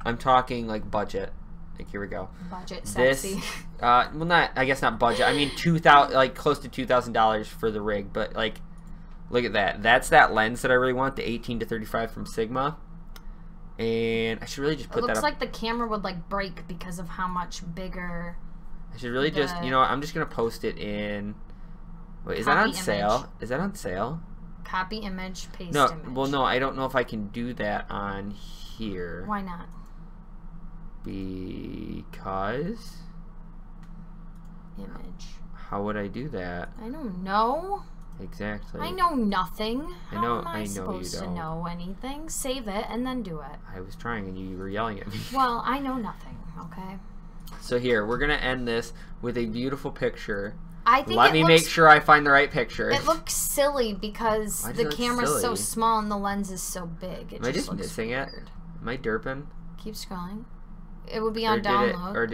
I'm talking like budget. Like here we go. Budget sexy. This, well, not. I guess not budget. I mean, like close to $2,000 for the rig. But like, look at that. That's that lens that I really want. The 18-35 from Sigma. And I should really just put that up. It looks like the camera would like break because of how much bigger. I should really just, you know what, I'm just going to post it in. Wait, is that on sale? Is that on sale? Copy image, paste no, image. Well, no, I don't know if I can do that on here. Why not? Because. Image. How would I do that? I don't know. Exactly. I know nothing. How am I know supposed to know anything? Save it and then do it. I was trying and you were yelling at me. Well, I know nothing, okay? So here, we're going to end this with a beautiful picture. I think Let me make sure I find the right picture. It looks silly because the camera's so small and the lens is so big. Am I just missing it? Am I derping? Keep scrolling. It would be on download.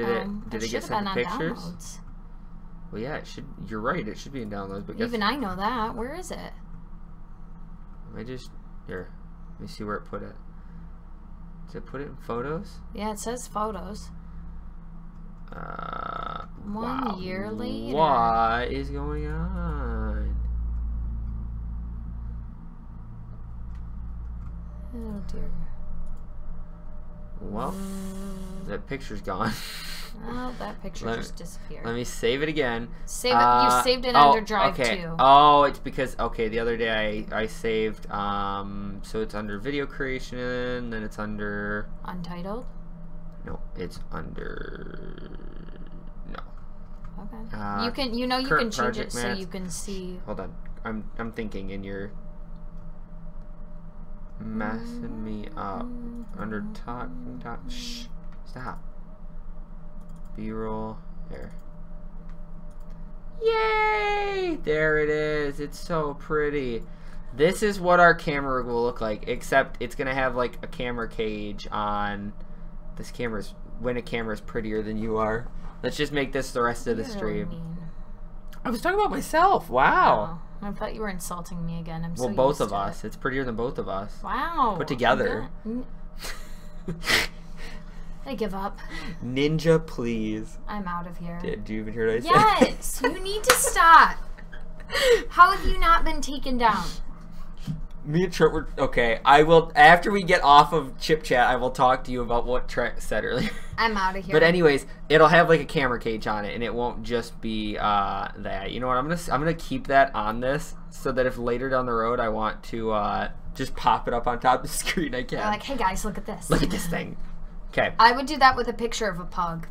Did it get sent to pictures? Downloads. Well, yeah, it should. You're right. It should be in downloads. But even I know that. Where is it? Here. Let me see where it put it. Did it put it in photos? Yeah, it says photos. 1 year later. What is going on? Oh dear. Well, that picture's gone. Oh, that picture just disappeared. Let me save it again. Save it. You saved it under Drive too. Oh, it's because the other day I saved so it's under video creation, then it's under Untitled. No, it's under Okay. You can change it so you can see. Hold on. I'm thinking and you're messing me up. Under top. Shh. Stop. B-roll. There. Yay! There it is. It's so pretty. This is what our camera will look like, except it's gonna have like a camera cage on. This camera's when a camera's prettier than you are. Let's just make this the rest of the stream. I was talking about myself. Wow. Oh, I thought you were insulting me again. I'm so well, both of us. It's prettier than both of us. Wow. Put together. I give up. Ninja, please. I'm out of here. Did you even hear what I said? Yes. You need to stop. How have you not been taken down? Me and Trent were okay. I will after we get off of ChipChat. I will talk to you about what Trent said earlier. I'm out of here. But anyways, it'll have like a camera cage on it, and it won't just be that. You know what? I'm gonna keep that on this so that if later down the road I want to just pop it up on top of the screen, I can. You're like, hey guys, look at this. Look at this thing. Okay. I would do that with a picture of a pug.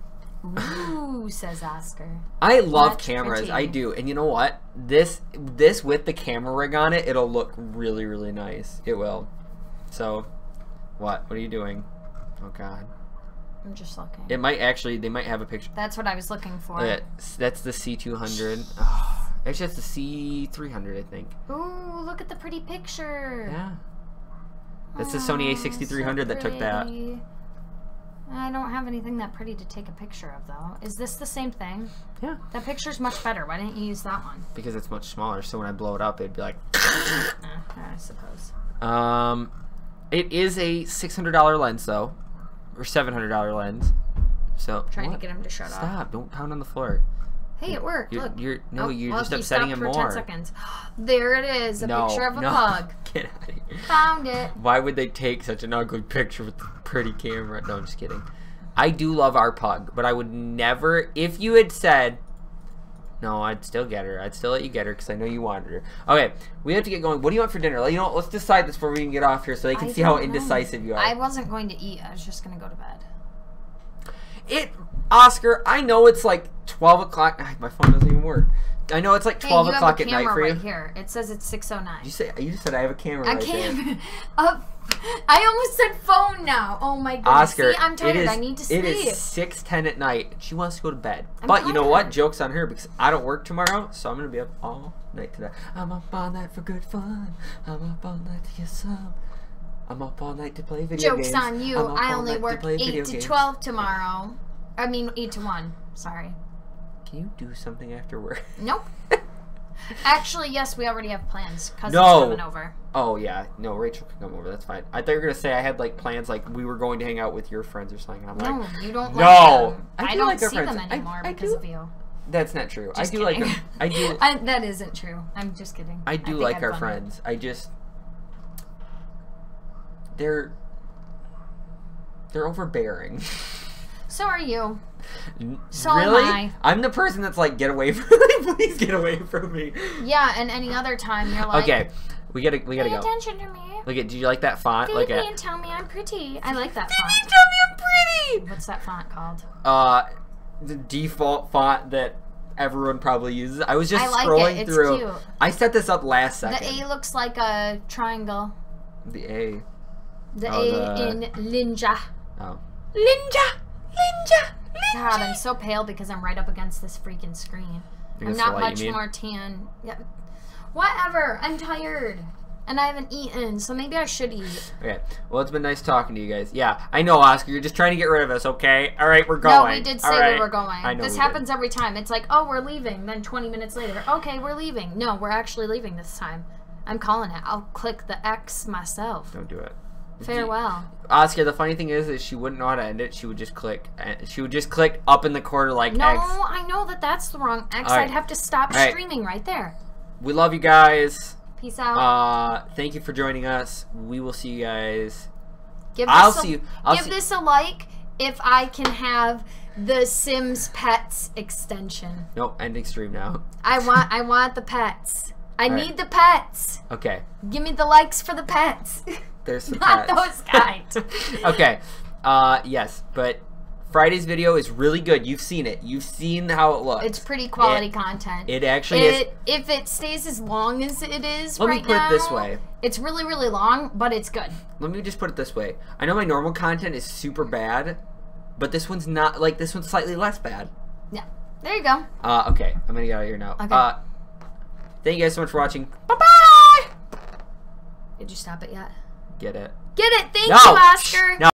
Ooh, says Oscar. I love cameras. Pretty. I do. And you know what? This with the camera rig on it, it'll look really, really nice. It will. So, what? What are you doing? Oh, God. I'm just looking. It might actually, they might have a picture. That's what I was looking for. That's the C200. Oh, actually, that's the C300, I think. Ooh, look at the pretty picture. Yeah. That's the Sony A6300 so that took that. I don't have anything that pretty to take a picture of, though. Is this the same thing? Yeah. That picture's much better. Why didn't you use that one? Because it's much smaller, so when I blow it up, it'd be like... I suppose. It is a $600 lens, though. Or $700 lens. So... Trying to get him to shut up. Stop. Don't pound on the floor. Hey, it worked. Look. You're just upsetting him more. 10 seconds. There it is. A picture of a pug. Get out of here. Found it. Why would they take such an ugly picture with the pretty camera? No, I'm just kidding. I do love our pug, but I would never... If you had said... No, I'd still get her. I'd still let you get her because I know you wanted her. Okay, we have to get going. What do you want for dinner? You know, let's decide this before we can get off here so they can see how indecisive you are. I wasn't going to eat. I was just going to go to bed. Oscar, I know it's like 12 o'clock. My phone doesn't even work. I know it's like 12 o'clock at night for you. Right here. It says it's 6:09. You just said I have a camera right there. I almost said phone now. Oh my goodness. Oscar, see, I'm tired. I need to sleep. It is 6:10 at night. She wants to go to bed. But you know what? Joke's on her because I don't work tomorrow, so I'm going to be up all night today. I'm up all night for good fun. I'm up all night to get some. I'm up all night to play video games. Joke's on you. I only work 8 to 12 tomorrow. I mean 8 to 1. Sorry. Can you do something after work? Nope. Actually, yes, we already have plans. Cousin's coming over. Oh, yeah. No, Rachel can come over. That's fine. I thought you were going to say I had, like, plans, like, we were going to hang out with your friends or something. I'm no, like, you don't like them. I don't like see them anymore because of you. That's not true. Just I do kidding. like them. I do. That isn't true. I'm just kidding. I do like our friends. I just... They're overbearing. So are you. So really? am I. I'm the person that's like, get away from me. Please get away from me. Yeah, and any other time you're like, okay, we gotta go. Pay attention to me. Look at. Do you like that font? Baby, and tell me I'm pretty. I like that font. Baby, tell me I'm pretty. What's that font called? The default font that everyone probably uses. I was just scrolling scrolling it's through. Cute. I set this up last second. The A looks like a triangle. The A. The A in Ninja. Oh. Ninja. God, I'm so pale because I'm right up against this freaking screen. I'm not much more tan. Yeah. Whatever. I'm tired. And I haven't eaten, so maybe I should eat. Okay. Well, it's been nice talking to you guys. Yeah, I know, Oscar. You're just trying to get rid of us, okay? All right, we're going. No, we did say we were going. I know this happens every time. It's like, oh, we're leaving. Then 20 minutes later, okay, we're leaving. No, we're actually leaving this time. I'm calling it. I'll click the X myself. Don't do it. Farewell. Oscar, the funny thing is she wouldn't know how to end it. She would just click. She would just click up in the corner like no, X. No, I know that's the wrong X. I'd have to stop streaming right there. We love you guys. Peace out. Thank you for joining us. We will see you guys. Give this a like if I can have the Sims Pets extension. Nope, ending stream now. I want the pets. I need the pets. Okay. Give me the likes for the pets. There's some Not pets. those guys. Okay. Yes, but Friday's video is really good. You've seen it. You've seen how it looks. It's pretty quality content. It actually is. If it stays as long as it is Let right me put now, it this way. It's really, really long, but it's good. Let me just put it this way. I know my normal content is super bad, but this one's not, like, this one's slightly less bad. Yeah. There you go. Okay. I'm going to get out of here now. Okay. Thank you guys so much for watching. Bye-bye! Did you stop it yet? Get it. Get it! Thank you, Oscar! No.